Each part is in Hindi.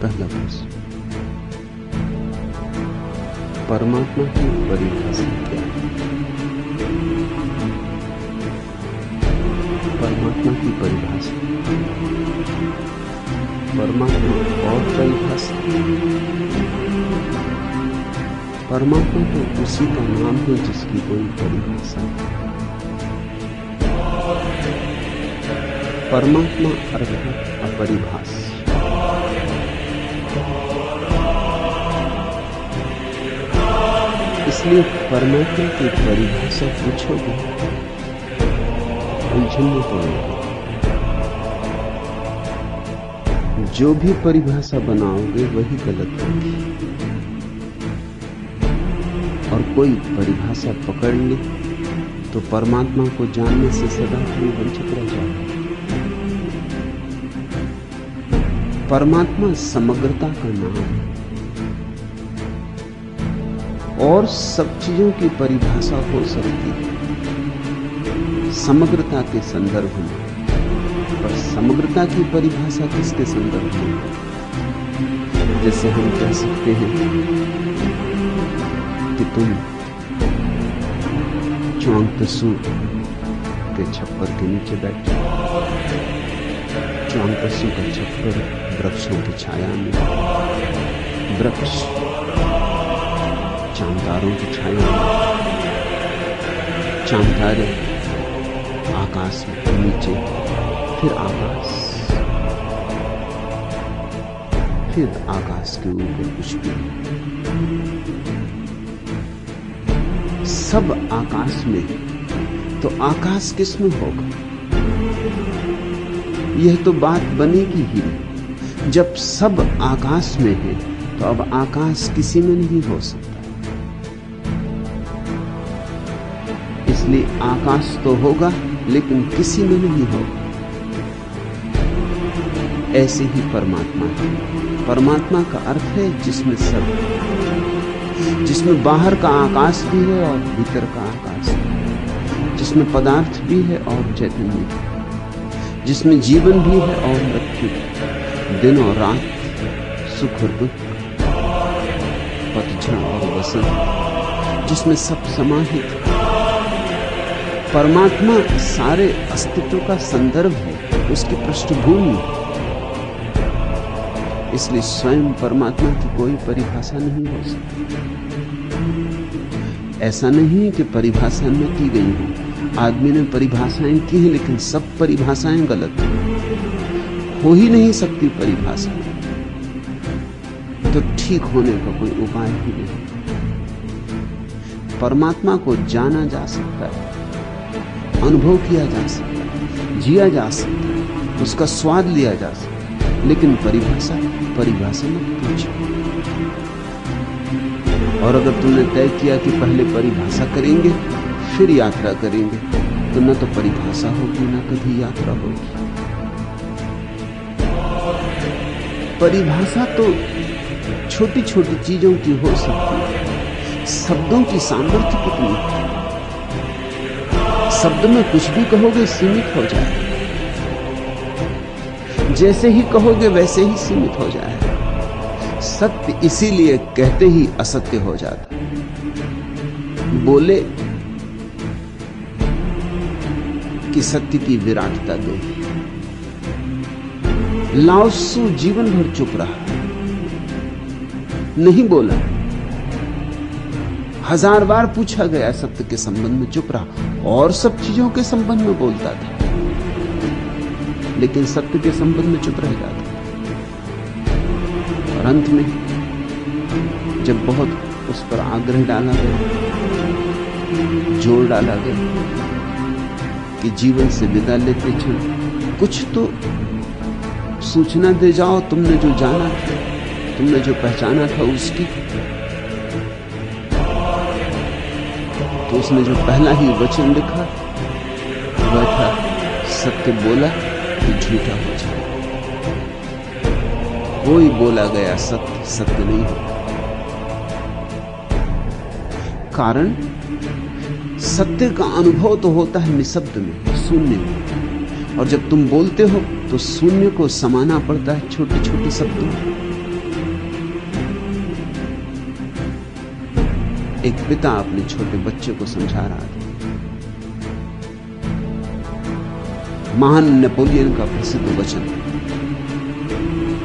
पहला प्रश्न, परमात्मा की परिभाषा क्या है? परमात्मा की परिभाषा, परमात्मा और परिभाषा। परमात्मा तो उसी का नाम है जिसकी कोई परिभाषा है। परमात्मा अर्थात अपरिभाष। इसलिए परमात्मा की परिभाषा पूछोगे उलझन में पड़ोगे। जो भी परिभाषा बनाओगे वही गलत होगी, और कोई परिभाषा पकड़ ले तो परमात्मा को जानने से सदा कोई वंचित रह जाएगा। परमात्मा समग्रता का नाम है, और सब चीजों की परिभाषा हो सकती है समग्रता के संदर्भ में, पर समग्रता की परिभाषा किसके संदर्भ में? जैसे हम कह सकते हैं कि तुम च्वांगतसु के छप्पर के नीचे बैठे। च्वांगतसु का छप्पर वृक्षों की छाया में, वृक्ष चांतारों की छाया में, चांतारे आकाश में, नीचे फिर आकाश, फिर आकाश के ऊपर कुछ भी, सब आकाश में। तो आकाश किसमें होगा? यह तो बात बनेगी ही नहीं। जब सब आकाश में है तो अब आकाश किसी में नहीं हो सकता। इसलिए आकाश तो होगा लेकिन किसी में नहीं होगा। ऐसे ही परमात्मा है। परमात्मा का अर्थ है जिसमें सब, जिसमें बाहर का आकाश भी है और भीतर का आकाश है, जिसमें पदार्थ भी है और चैतन्य भी, जिसमें जीवन भी है और मृत्यु भी, दिन और रात, सुख और दुख, पतझड़ और वसंत, जिसमें सब समाहित है। परमात्मा सारे अस्तित्व का संदर्भ है, उसकी पृष्ठभूमि है। इसलिए स्वयं परमात्मा की कोई परिभाषा नहीं हो सकती। ऐसा नहीं कि परिभाषा न की गई हो, आदमी ने परिभाषाएं की हैं, लेकिन सब परिभाषाएं गलत हो ही नहीं सकती। परिभाषा तो ठीक होने का कोई उपाय ही नहीं। परमात्मा को जाना जा सकता है, अनुभव किया जा सकता है, जिया जा सकता है, उसका स्वाद लिया जा सकता है, लेकिन परिभाषा मत पूछो। और अगर तुमने तय किया कि पहले परिभाषा करेंगे फिर यात्रा करेंगे, तो न तो परिभाषा होगी न कभी यात्रा होगी। परिभाषा तो छोटी छोटी चीजों की हो सकती है। शब्दों की सामर्थ्य कितनी है? शब्द में कुछ भी कहोगे सीमित हो जाए, जैसे ही कहोगे वैसे ही सीमित हो जाए। सत्य इसीलिए कहते ही असत्य हो जाता। बोले कि सत्य की विराटता दे। लाओ त्सु जीवन भर चुप रहा, नहीं बोला। 1000 बार पूछा गया सत्य के संबंध में, चुप रहा, और सब चीजों के संबंध में बोलता था, लेकिन सत्य के संबंध में चुप रह जाता। और अंत में जब बहुत उस पर आग्रह डाला गया, जोर डाला गया कि जीवन से विदा लेते क्षण कुछ तो सूचना दे जाओ, तुमने जो जाना था, तुमने जो पहचाना था उसकी, तो उसने जो पहला ही वचन लिखा वह था, सत्य बोला तो झूठा हो जाए। कोई बोला गया सत्य सत्य नहीं होता। कारण सत्य का अनुभव तो होता है निशब्द में, शून्य में, और जब तुम बोलते हो तो शून्य को समाना पड़ता है छोटे छोटे शब्दों में। एक पिता अपने छोटे बच्चे को समझा रहा था। महान नेपोलियन का प्रसिद्ध वचन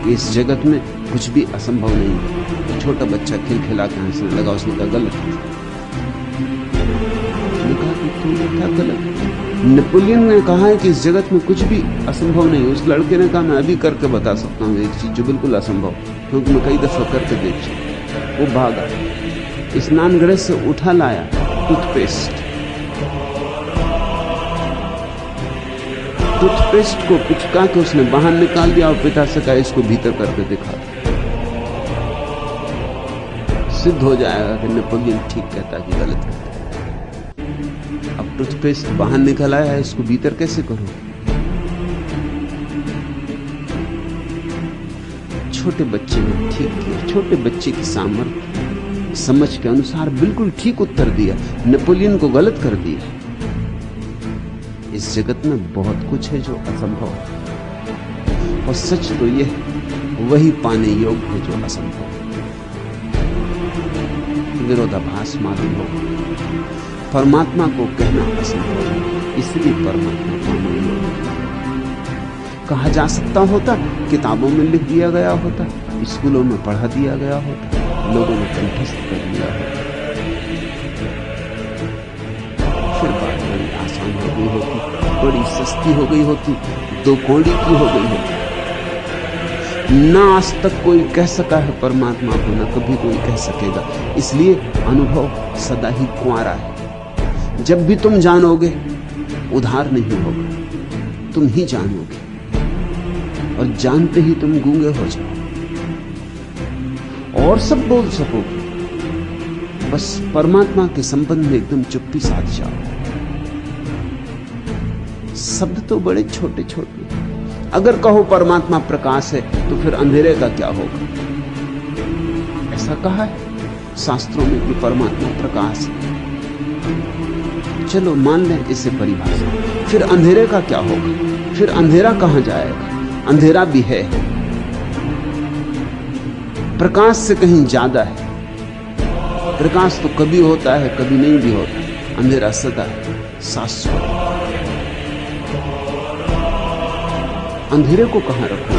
कि इस जगत में कुछ भी असंभव नहीं है। तो छोटा बच्चा खिलखिला के हंसने लगा। उसने कहा गलत। उसने कहा कि तुमने क्या गलत? नेपोलियन ने कहा है कि इस जगत में कुछ भी असंभव नहीं। उस लड़के ने कहा मैं अभी करके बता सकता हूँ एक चीज जो बिल्कुल असंभव, क्योंकि मैं कई दफा करके देख चुका। वो भागा, स्नान गृह से उठा लाया टूथपेस्ट को पिचका के उसने बाहर निकाल दिया और पिता से कहा इसको भीतर करके दिखा। सिद्ध हो जाएगा कि नेपोलियन ठीक कहता कि गलत कहता। अब टूथपेस्ट बाहर निकल आया है, इसको भीतर कैसे करो? छोटे बच्चे ने ठीक किया। छोटे बच्चे की सामर्थ्य समझ के अनुसार बिल्कुल ठीक उत्तर दिया, नेपोलियन को गलत कर दिया। इस जगत में बहुत कुछ है जो असंभव है, और सच तो यह वही पाने योग्य है जो असंभव है। विरोधाभास मालूम हो। परमात्मा को कहना असंभव है, इसलिए परमात्मा पाने योग्य है। कहा जा सकता होता, किताबों में लिख दिया गया होता, स्कूलों में पढ़ा दिया गया होता, लोगों ने कंठस्थ कर लिया होता, फिर बात बड़ी आसान हो गई होती, बड़ी सस्ती हो गई होती, दो कौड़ी की हो गई होती। ना आज तक कोई कह सका है परमात्मा को, ना कभी कोई कह सकेगा। इसलिए अनुभव सदा ही कुंवारा है। जब भी तुम जानोगे उधार नहीं होगा, तुम ही जानोगे, और जानते ही तुम गूंगे हो जाओ और सब बोल सकोगे। बस परमात्मा के संबंध में एकदम चुप्पी साध जाओ। शब्द तो बड़े छोटे छोटे। अगर कहो परमात्मा प्रकाश है तो फिर अंधेरे का क्या होगा? ऐसा कहा है शास्त्रों में कि परमात्मा प्रकाश है। चलो मान लें इसे परिभाषा, फिर अंधेरे का क्या होगा? फिर अंधेरा कहां जाएगा? अंधेरा भी है, प्रकाश से कहीं ज्यादा है। प्रकाश तो कभी होता है, कभी नहीं भी होता। अंधेरा सदा है, शाश्वत। अंधेरे को कहां रखो?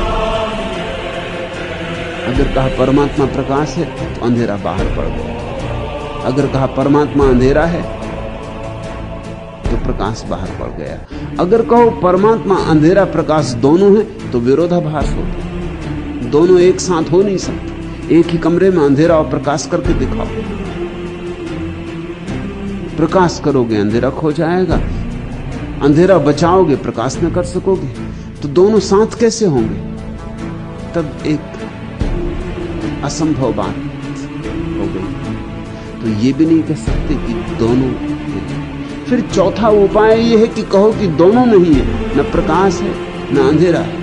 अगर कहा परमात्मा प्रकाश है तो अंधेरा बाहर पड़ गया। अगर कहा परमात्मा अंधेरा है तो प्रकाश बाहर पड़ गया। अगर कहो परमात्मा अंधेरा प्रकाश दोनों है तो विरोधाभास होता है। दोनों एक साथ हो नहीं सकते। एक ही कमरे में अंधेरा और प्रकाश करके दिखाओ। प्रकाश करोगे अंधेरा खो जाएगा, अंधेरा बचाओगे प्रकाश न कर सकोगे, तो दोनों साथ कैसे होंगे? तब एक असंभव बात हो गई। तो ये भी नहीं कह सकते कि दोनों है। फिर चौथा उपाय यह है कि कहो कि दोनों नहीं है, न प्रकाश है न अंधेरा है।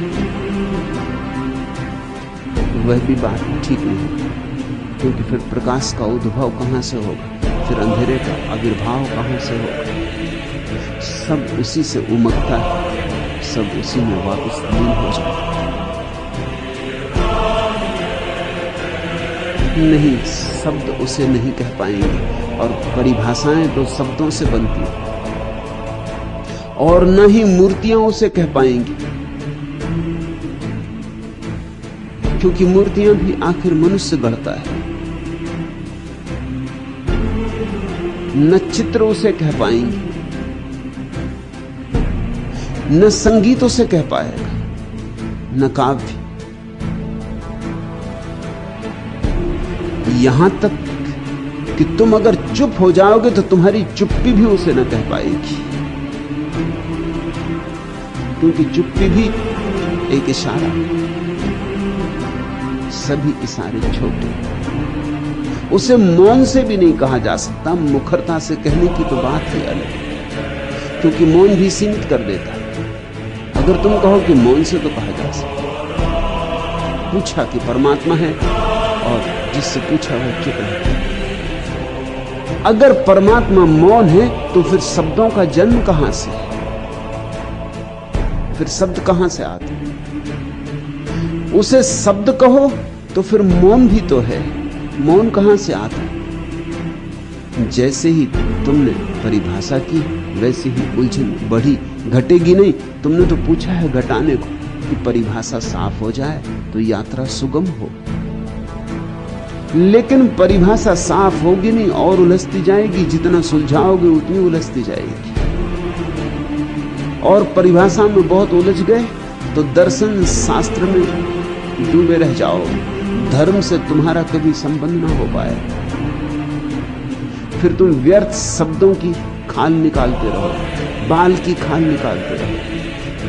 वह भी बात ठीक नहीं, क्योंकि फिर प्रकाश का उद्भव कहां से होगा? फिर अंधेरे का आविर्भाव कहां से होगा? सब उसी से उमगता है, सब उसी में वापस लीन हो जाता है। नहीं, शब्द उसे नहीं कह पाएंगे, और परिभाषाएं तो शब्दों से बनती हैं, और न ही मूर्तियां उसे कह पाएंगी, क्योंकि मूर्तियां भी आखिर मनुष्य गढ़ता है। न चित्र उसे कह पाएंगी, न संगीत उसे कह पाएगा, न काव्य। यहां तक कि तुम अगर चुप हो जाओगे तो तुम्हारी चुप्पी भी उसे न कह पाएगी, क्योंकि चुप्पी भी एक इशारा है। सभी इशारे छोटे। उसे मौन से भी नहीं कहा जा सकता, मुखरता से कहने की तो बात ही अलग है, क्योंकि मौन भी सीमित कर देता है। अगर तुम कहो कि मौन से तो कहा जा सकता, पूछा कि परमात्मा है, और जिससे पूछा वो चुप रहता। अगर परमात्मा मौन है तो फिर शब्दों का जन्म कहां से? फिर शब्द कहां से आते? उसे शब्द कहो तो फिर मौन भी तो है। मौन कहां से आता? जैसे ही तुमने परिभाषा की वैसे ही उलझन बढ़ी, घटेगी नहीं। तुमने तो पूछा है घटाने को कि परिभाषा साफ हो जाए तो यात्रा सुगम हो, लेकिन परिभाषा साफ होगी नहीं और उलझती जाएगी। जितना सुलझाओगे उतनी उलझती जाएगी। और परिभाषा में बहुत उलझ गए तो दर्शन शास्त्र में डूबे रह जाओगे। धर्म से तुम्हारा कभी संबंध ना हो पाए। फिर तुम व्यर्थ शब्दों की खाल निकालते रहो, बाल की खाल निकालते रहो,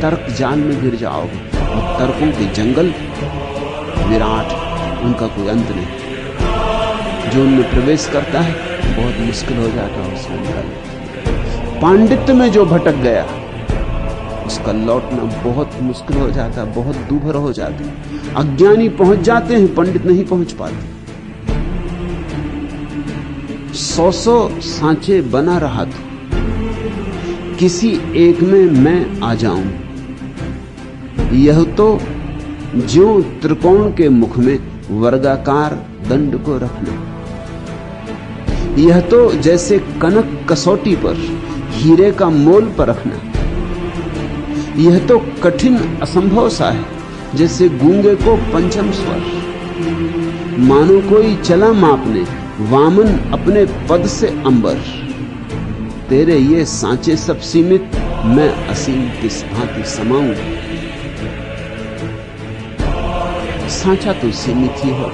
तर्क जाल में गिर जाओगे। और तर्कों के जंगल विराट, उनका कोई अंत नहीं। जो उनमें प्रवेश करता है बहुत मुश्किल हो जाता है उसमें निकलना। पांडित्य में जो भटक गया उसका लौटना बहुत मुश्किल हो जाता है, बहुत दूभर हो जाता है। अज्ञानी पहुंच जाते हैं, पंडित नहीं पहुंच पाते। 100 सांचे बना रहा तू, किसी एक में मैं आ जाऊं। यह तो ज्यों त्रिकोण के मुख में वर्गाकार दंड को रखना। यह तो जैसे कनक कसौटी पर हीरे का मोल पर रखना। यह तो कठिन असंभव सा है जैसे गूंगे को पंचम स्वर। मानो कोई चला मापने वामन अपने पद से अंबर। तेरे ये सांचे सब सीमित, मैं असीम किस भांति समाऊं। सांचा तो सीमित ही हो,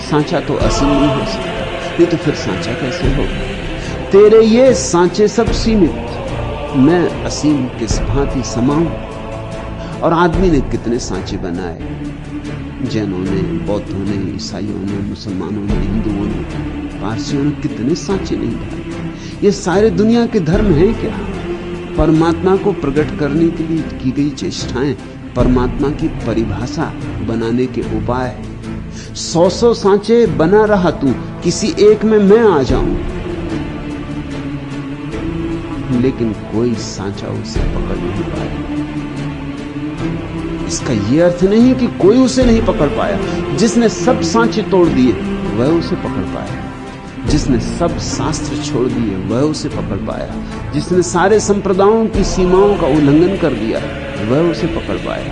सांचा तो असीम नहीं हो सकता। ये तो फिर सांचा कैसे हो? तेरे ये सांचे सब सीमित, मैं असीम किस भांति समाऊं। और आदमी ने कितने सांचे बनाए, जैनों ने, बौद्धों ने, ईसाइयों ने, मुसलमानों ने, हिंदुओं ने, पारसियों ने कितने सांचे नहीं बनाए। ये सारे दुनिया के धर्म हैं क्या? परमात्मा को प्रकट करने के लिए की गई चेष्टाएं, परमात्मा की परिभाषा बनाने के उपाय। 100 सांचे बना रहा तू, किसी एक में मैं आ जाऊं। लेकिन कोई सांचा उसे पकड़ नहीं पाया। इसका यह अर्थ नहीं कि कोई उसे नहीं पकड़ पाया। जिसने सब सांचे तोड़ दिए वह उसे पकड़ पाया। जिसने सब शास्त्र छोड़ दिए वह उसे पकड़ पाया। जिसने सारे संप्रदायों की सीमाओं का उल्लंघन कर दिया वह उसे पकड़ पाया।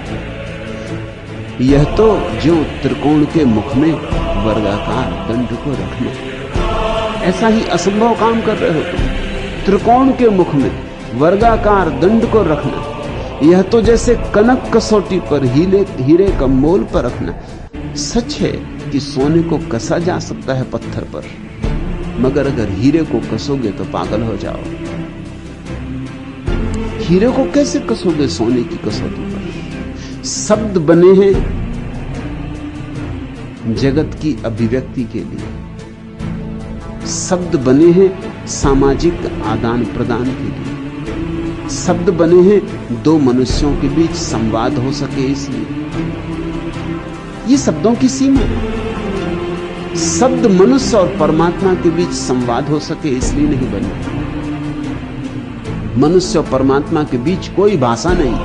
यह तो ज्यों त्रिकोण के मुख में वर्गाकार दंड को रखना। ऐसा ही असंभव काम कर रहे हो तुम। त्रिकोण के मुख में वर्गाकार दंड को रखना। यह तो जैसे कनक कसौटी पर हीरे का मोल पर रखना। सच है कि सोने को कसा जा सकता है पत्थर पर, मगर अगर हीरे को कसोगे तो पागल हो जाओ। हीरे को कैसे कसोगे सोने की कसौटी पर? शब्द बने हैं जगत की अभिव्यक्ति के लिए। शब्द बने हैं सामाजिक आदान प्रदान के लिए। शब्द बने हैं दो मनुष्यों के बीच संवाद हो सके इसलिए। ये शब्दों की सीमा है। शब्द मनुष्य और परमात्मा के बीच संवाद हो सके इसलिए नहीं बने। मनुष्य और परमात्मा के बीच कोई भाषा नहीं।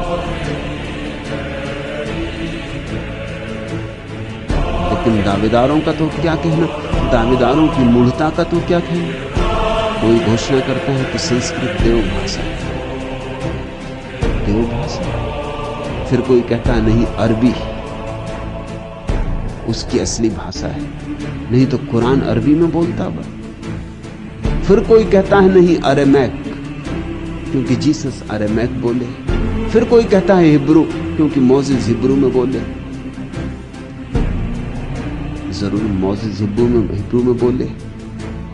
लेकिन दावेदारों का तो क्या कहना, दावेदारों की मूढ़ता का तो क्या कहना। कोई घोषणा करता है कि संस्कृत देव भाषा है, देव भाषा। फिर कोई कहता है नहीं, अरबी उसकी असली भाषा है, नहीं तो कुरान अरबी में बोलता हुआ। फिर कोई कहता है नहीं, अरेमैक, क्योंकि जीसस अरेमैक बोले। फिर कोई कहता है हिब्रू, क्योंकि मोसेस हिब्रू में बोले। जरूर मोसेस हिब्रू में बोले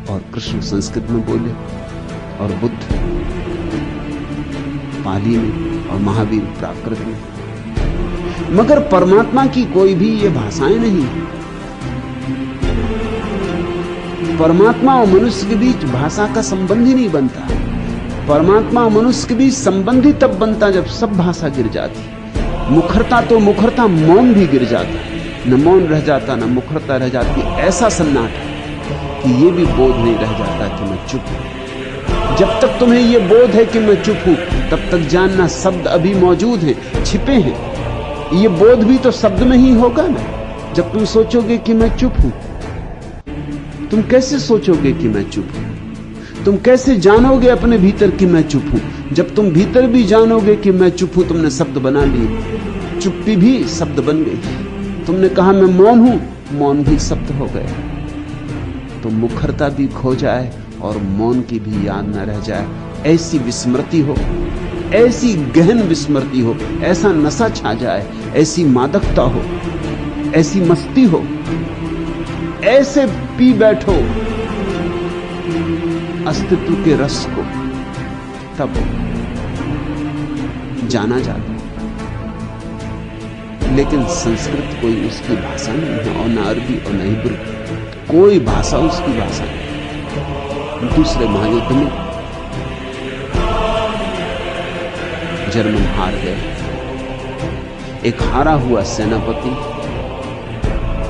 और कृष्ण संस्कृत में बोले और बुद्ध पाली में और महावीर प्राकृत में, मगर परमात्मा की कोई भी ये भाषाएं नहीं। परमात्मा और मनुष्य के बीच भाषा का संबंध ही नहीं बनता। परमात्मा और मनुष्य के बीच संबंध ही तब बनता जब सब भाषा गिर जाती। मुखरता तो मुखरता, मौन भी गिर जाता, न मौन रह जाता न मुखरता रह जाती। ऐसा सन्नाटा कि ये भी बोध नहीं रह जाता कि मैं चुप हूं। जब तक तुम्हें ये बोध है कि मैं चुप हूं, तब तक जानना शब्द अभी मौजूद हैं, छिपे हैं। ये बोध भी तो शब्द में ही होगा ना। जब तुम सोचोगे कि मैं चुप हूं, तुम कैसे सोचोगे कि मैं चुप हूं? तुम कैसे जानोगे अपने भीतर कि मैं चुप हूं? जब तुम भीतर भी जानोगे कि मैं चुप हूं, तुमने शब्द बना लिए, चुप्पी भी शब्द बन गई। तुमने कहा मैं मौन हूं, मौन भी शब्द हो गए। तो मुखरता भी खो जाए और मौन की भी याद न रह जाए, ऐसी विस्मृति हो, ऐसी गहन विस्मृति हो, ऐसा नशा छा जाए, ऐसी मादकता हो, ऐसी मस्ती हो, ऐसे पी बैठो अस्तित्व के रस को, तब जाना जाता। लेकिन संस्कृत कोई उसकी भाषा नहीं है, और न अरबी और न हिब्रू, कोई भाषा उसकी भाषा नहीं। दूसरे महायुद्ध में जर्मन हार गए। एक हारा हुआ सेनापति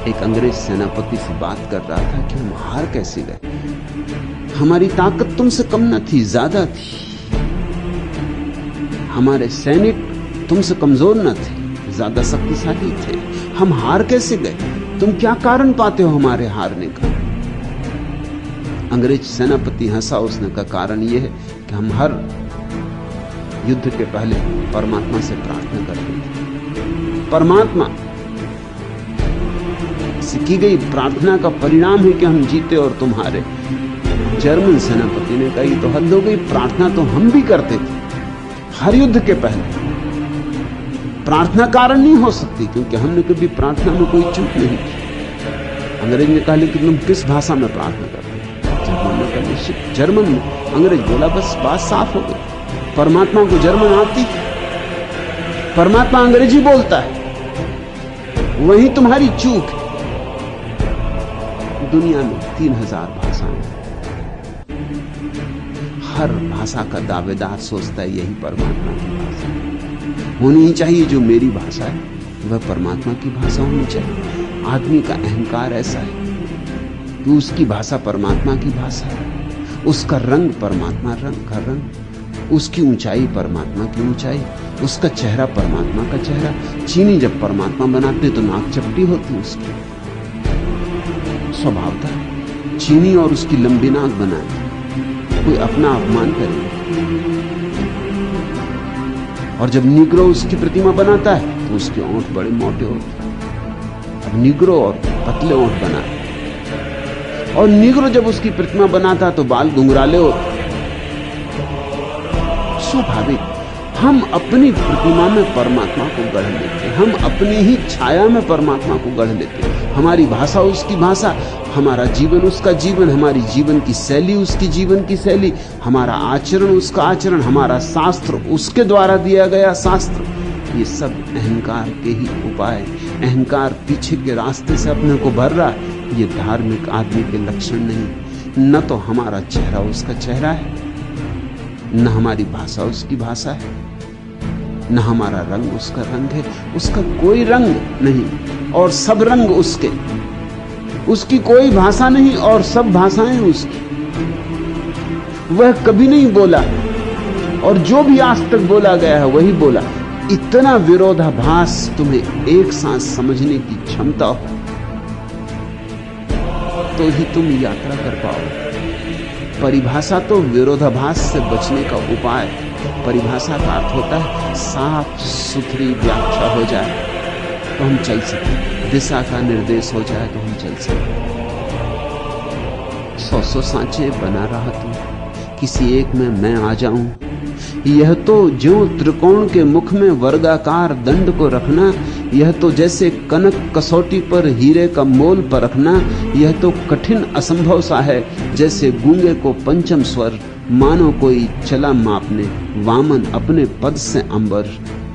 एक अंग्रेज सेनापति से बात कर रहा था कि हम हार कैसे गए, हमारी ताकत तुमसे कम न थी, ज्यादा थी, हमारे सैनिक तुमसे कमजोर न थे, ज्यादा शक्तिशाली थे, हम हार कैसे गए, तुम क्या कारण पाते हो हमारे हारने का? अंग्रेज सेनापति हंसा। उसने कहा कारण यह है कि हम हर युद्ध के पहले परमात्मा से प्रार्थना करते थे। परमात्मा से की गई प्रार्थना का परिणाम है कि हम जीते और तुम हारे। जर्मन सेनापति ने कहा ये तो हद हो गई, प्रार्थना तो हम भी करते थे हर युद्ध के पहले, प्रार्थना कारण नहीं हो सकती क्योंकि हमने कभी प्रार्थना में कोई चूक नहीं की। अंग्रेज ने कहा लेकिन तुम किस भाषा में प्रार्थना करते? जर्मन ने कहा निश्चित जर्मन में। अंग्रेज बोला बस बात साफ हो गई, परमात्मा को जर्मन आती, परमात्मा अंग्रेजी बोलता है, वही तुम्हारी चूक है। दुनिया में 3000 भाषाएं, हर भाषा का दावेदार सोचता है यही परमात्मा की भाषा होनी ही चाहिए, जो मेरी भाषा है वह परमात्मा की भाषा होनी चाहिए। आदमी का अहंकार ऐसा है कि उसकी भाषा परमात्मा की भाषा है, उसका रंग परमात्मा रंग का रंग, उसकी ऊंचाई परमात्मा की ऊंचाई, उसका चेहरा परमात्मा का चेहरा। चीनी जब परमात्मा बनाते तो नाक चपटी होती उसकी, स्वभाव था चीनी और उसकी लंबी नाक बनाए, कोई अपना अपमान करेगा। और जब निग्रो उसकी प्रतिमा बनाता है तो उसके ओंठ बड़े मोटे होते हैं। अब निग्रो और पतले ओंठ बनाए, और निग्रो जब उसकी प्रतिमा बनाता है तो बाल घुंघराले होते। स्वाभाविक, हम अपनी प्रतिमा में परमात्मा को गढ़ लेते हैं, हम अपनी ही छाया में परमात्मा को गढ़ लेते हैं। हमारी भाषा उसकी भाषा, हमारा जीवन उसका जीवन, हमारी जीवन की शैली उसकी जीवन की शैली, हमारा आचरण उसका आचरण, हमारा शास्त्र उसके द्वारा दिया गया शास्त्र। ये सब अहंकार के ही उपाय। अहंकार पीछे के रास्ते से अपने को भर रहा है। ये धार्मिक आदमी के लक्षण नहीं। न तो हमारा चेहरा उसका चेहरा है, न हमारी भाषा उसकी भाषा है, न हमारा रंग उसका रंग है। उसका कोई रंग नहीं और सब रंग उसके, उसकी कोई भाषा नहीं और सब भाषाएं उसकी। वह कभी नहीं बोला और जो भी आज तक बोला गया है वही बोला। इतना विरोधाभास तुम्हें एक साथ समझने की क्षमता हो तो ही तुम यात्रा कर पाओ। परिभाषा तो विरोधाभास से बचने का उपाय। परिभाषा का अर्थ होता है साफ सुथरी व्याख्या हो जाए तो हम चल सके, दिशा का निर्देश हो जाए तो हम चल सके। 100 सांचे बना रहा तू, किसी एक में मैं आ जाऊं। यह तो ज्यों त्रिकोण के मुख में वर्गाकार दंड को रखना, यह तो जैसे कनक कसौटी पर हीरे का मोल परखना। यह तो कठिन असंभव सा है जैसे गूंगे को पंचम स्वर, मानो कोई चला मापने वामन अपने पद से अंबर।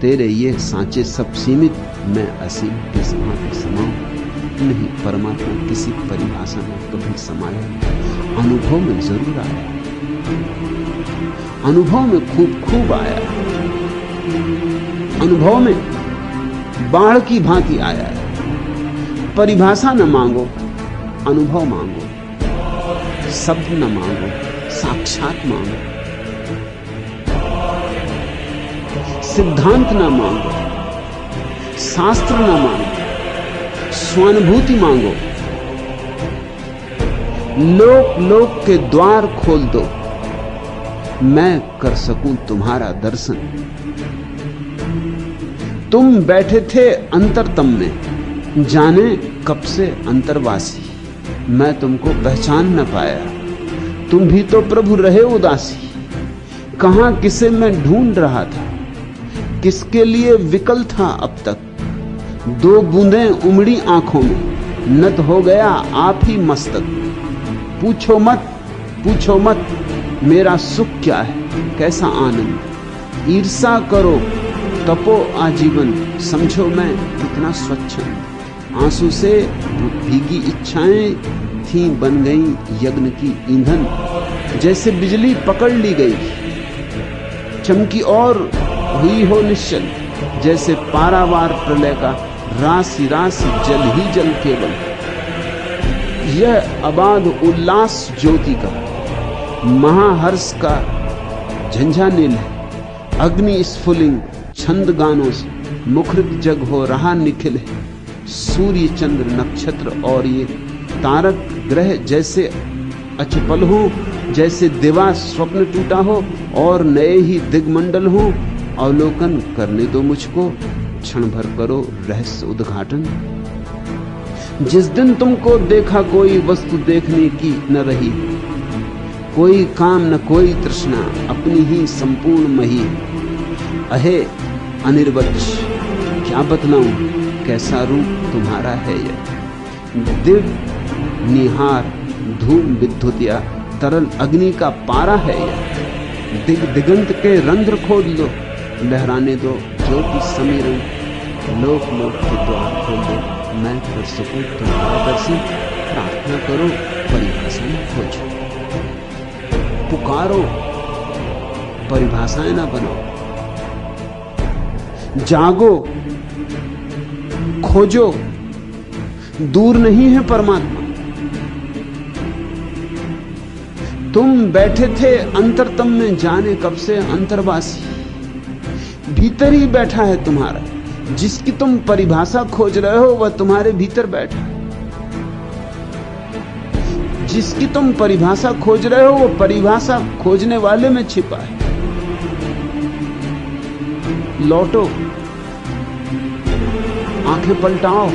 तेरे ये सांचे सब सीमित, मैं असीम किस भांति समाऊं। नहीं, परमात्मा किसी परिभाषा में कभी समाया नहीं। अनुभव में जरूर आया, अनुभव में खूब खूब आया। अनुभव में बाढ़ की भांति आया है। परिभाषा न मांगो, अनुभव मांगो। शब्द न मांगो, साक्षात मांगो। सिद्धांत न मांगो, शास्त्र न मांगो, स्वानुभूति मांगो। लोक लोक के द्वार खोल दो, मैं कर सकूं तुम्हारा दर्शन। तुम बैठे थे अंतरतम में, जाने कब से अंतर्वासी। मैं तुमको पहचान न पाया, तुम भी तो प्रभु रहे उदासी। कहां किसे मैं ढूंढ रहा था, किसके लिए विकल था अब तक। दो बूंदें उमड़ी आंखों में, नत हो गया आप ही मस्तक। पूछो मत मेरा सुख क्या है, कैसा आनंद। ईर्षा करो तपो आजीवन, समझो मैं कितना स्वच्छंद। आंसू से भीगी इच्छाएं थी बन गई यज्ञ की ईंधन। जैसे बिजली पकड़ ली गई, चमकी और हुई हो निश्चल। जैसे पारावार प्रलय का राशि राशि जल ही जल केवल। यह अबाध उल्लास ज्योति का, महाहर्ष का झंझानील है। अग्नि स्फुलिंग छंद गानों से मुखरित जग हो रहा निखिल है। सूर्य चंद्र नक्षत्र और ये तारक ग्रह जैसे अचपल हो, जैसे दिवा स्वप्न टूटा हो और नए ही दिग्मंडल हो। अवलोकन करने दो मुझको, क्षण भर करो रहस्य उद्घाटन। जिस दिन तुमको देखा कोई वस्तु देखने की न रही, कोई काम न कोई तृष्णा, अपनी ही संपूर्ण मही। अहे अनिर्वच्छ क्या बतलाऊं, कैसा रूप तुम्हारा है यह। दिव्य निहार धूम विद्युतिया, तरल अग्नि का पारा है यह। दिगंत के रंध्र खोद लो, लहराने दो ज्योति समीरण। लोक लोक के द्वार खोल दो, मैं कर सकूं तुम्हारा दर्शन। प्रार्थना करो परिभाषा न खोजो, पुकारो परिभाषाएं ना बनाओ। जागो खोजो, दूर नहीं है परमात्मा। तुम बैठे थे अंतरतम में, जाने कब से अंतर्वासी। भीतर ही बैठा है तुम्हारा, जिसकी तुम परिभाषा खोज रहे हो वह तुम्हारे भीतर बैठा है। जिसकी तुम परिभाषा खोज रहे हो वो परिभाषा खोजने वाले में छिपा है। लौटो, आंखें पलटाओ।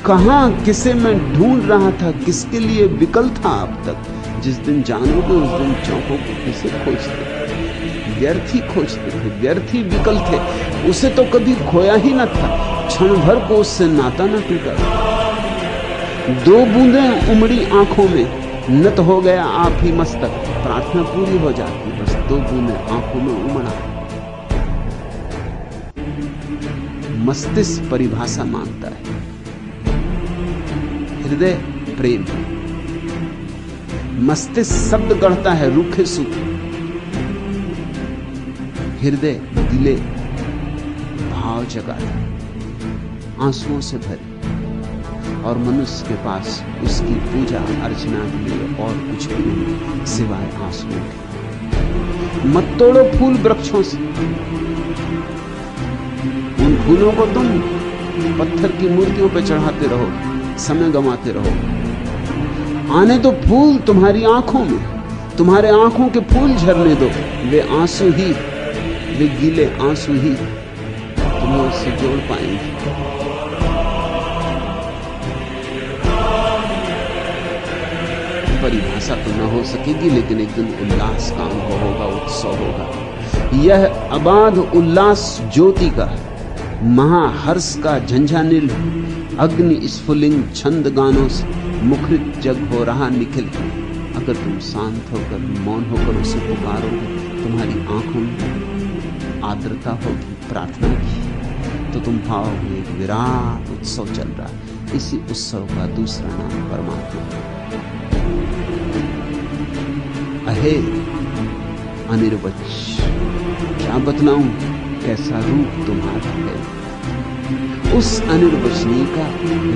कहां किसे मैं ढूंढ रहा था, किसके लिए विकल था अब तक। जिस दिन जानोगे उस दिन चौंकोगे, किसे खोजते थे। व्यर्थ ही खोजते थे, व्यर्थ ही विकल थे। उसे तो कभी खोया ही न था, क्षण भर को उससे नाता न टूटा। दो बूंदें उमड़ी आंखों में, नत हो गया आप ही मस्तक। प्रार्थना पूरी हो जाती, बस दो बूंदें आंखों में उमड़ा। मस्तिष्क परिभाषा मांगता है, हृदय प्रेम। मस्तिष्क शब्द गढ़ता है रूखे सूखे, हृदय दिले भाव जगाता है आंसुओं से भरे। और मनुष्य के पास उसकी पूजा अर्चना के लिए और कुछ भी नहीं सिवाय आंसुओं के। मत तोड़ो फूल वृक्षों से, उन फूलों को तुम पत्थर की मूर्तियों पर चढ़ाते रहो, समय गंवाते रहो। आने दो फूल तुम्हारी आंखों में, तुम्हारे आंखों के फूल झरने दो। वे आंसू ही, वे गीले आंसू ही तुम्हें उससे जोड़ पाएंगे। परिभाषा तो न हो सकेगी, लेकिन एक दिन उल्लास का अनुभव होगा, उत्सव होगा। यह अबाध उल्लास ज्योति का, महाहर्ष का झंझानील। अग्नि स्फुलिंग छंद गानों से मुखरित जग हो रहा निखिल। अगर तुम शांत होकर मौन होकर उसे पुकारोगे, तुम्हारी आंखों में आर्द्रता होगी प्रार्थना की, तो तुम पाओगे एक विराट उत्सव चल रहा है। इसी उत्सव का दूसरा नाम परमात्मा। अहे अनिर्वच्छ क्या बतलाऊं, कैसा रूप तुम्हारा है। उस अनिर्वचनीय का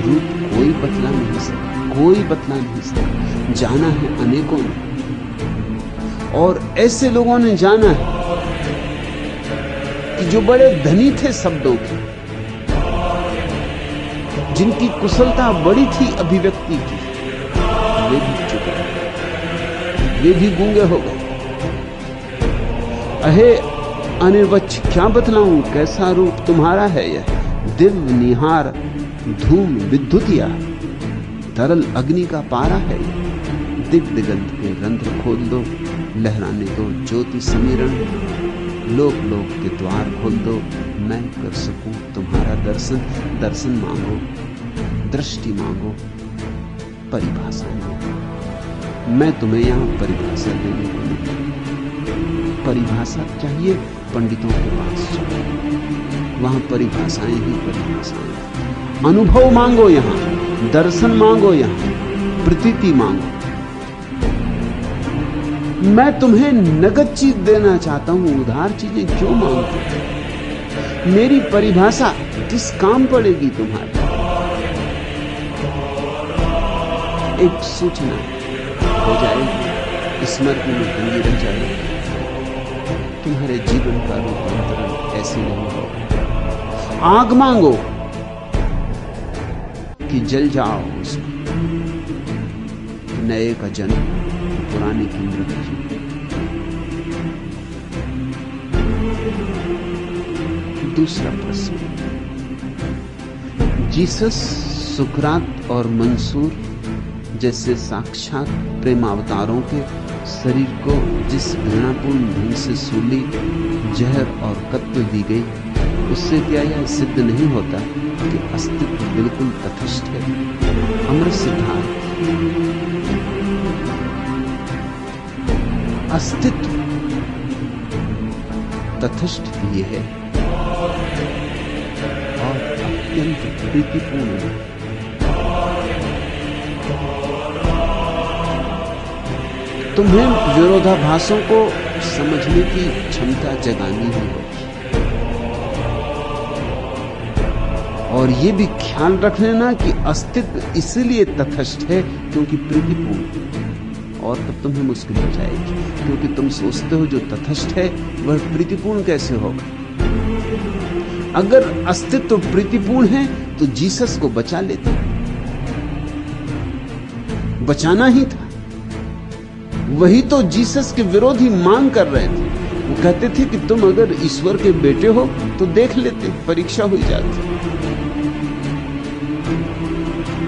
रूप कोई बतला नहीं सका, कोई बतला नहीं सका। जाना है अनेकों ने, और ऐसे लोगों ने जाना है कि जो बड़े धनी थे शब्दों के, जिनकी कुशलता बड़ी थी अभिव्यक्ति की, वे भी चुप गए, वे भी गूंगे हो गए। अहे अनिर्वच क्या बतलाऊं, कैसा रूप तुम्हारा है यह। दिव्य निहार धूम विद्युतिया, तरल अग्नि का पारा है यह। दिग दिगंत के रंध्र खोल दो, लहराने दो ज्योति समीरण। लोक लोक के द्वार खोल दो, मैं कर सकूं तुम्हारा दर्शन। दर्शन मांगो, दृष्टि मांगो, परिभाषा मांगो। मैं तुम्हें यहां परिभाषा देने को नहीं। परिभाषा चाहिए पंडितों के पास जाओ, वहां परिभाषाएं ही परिभाषाएं। अनुभव मांगो यहां, दर्शन मांगो यहां, प्रतीति मांगो। मैं तुम्हें नगद चीज देना चाहता हूं, उधार चीजें क्यों मांगते हो? मेरी परिभाषा किस काम पड़ेगी तुम्हारी? एक सूचना हो जाएगी, स्मृति में बनी रह जाएगी। तुम्हारे जीवन का रूपांतरण ऐसे नहीं होगा। आग मांगो कि जल जाओ उसको, नए का जन्म, पुराने की मृत्यु। दूसरा प्रश्न, जीसस, सुकरात और मंसूर जैसे साक्षात प्रेमावतारों के शरीर को जिस घृणापूर्ण ढंग से सूली, जहर और कत्ल दी गई, उससे क्या यह सिद्ध नहीं होता कि अस्तित्व बिल्कुल तटस्थ है? अमर सिद्धार्थ, अस्तित्व तटस्थ भी है और अत्यंत प्रीतिपूर्ण है। तुम्हें विरोधाभासों को समझने की क्षमता जगानी होगी, और यह भी ख्याल रख लेना कि अस्तित्व इसलिए तटस्थ है क्योंकि प्रीतिपूर्ण, और तब तुम्हें मुश्किल हो जाएगी, क्योंकि तुम सोचते हो जो तटस्थ है वह प्रीतिपूर्ण कैसे होगा। अगर अस्तित्व प्रीतिपूर्ण है तो जीसस को बचा लेते, बचाना ही था। वही तो जीसस के विरोधी मांग कर रहे थे। वो कहते थे कि तुम अगर ईश्वर के बेटे हो तो देख लेते, परीक्षा हुई जाती।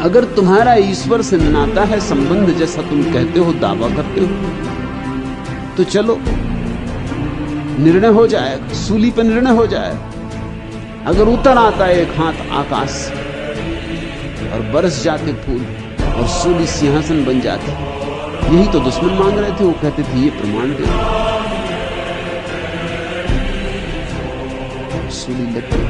अगर तुम्हारा ईश्वर से नाता है, संबंध जैसा तुम कहते हो, दावा करते हो, तो चलो निर्णय हो जाएगा, सूली पर निर्णय हो जाएगा। अगर उतर आता है एक हाथ आकाश से और बरस जाते फूल और सूली सिंहासन बन जाती, यही तो दुश्मन मांग रहे थे। वो कहते थे ये प्रमाण दे, सूली लगी,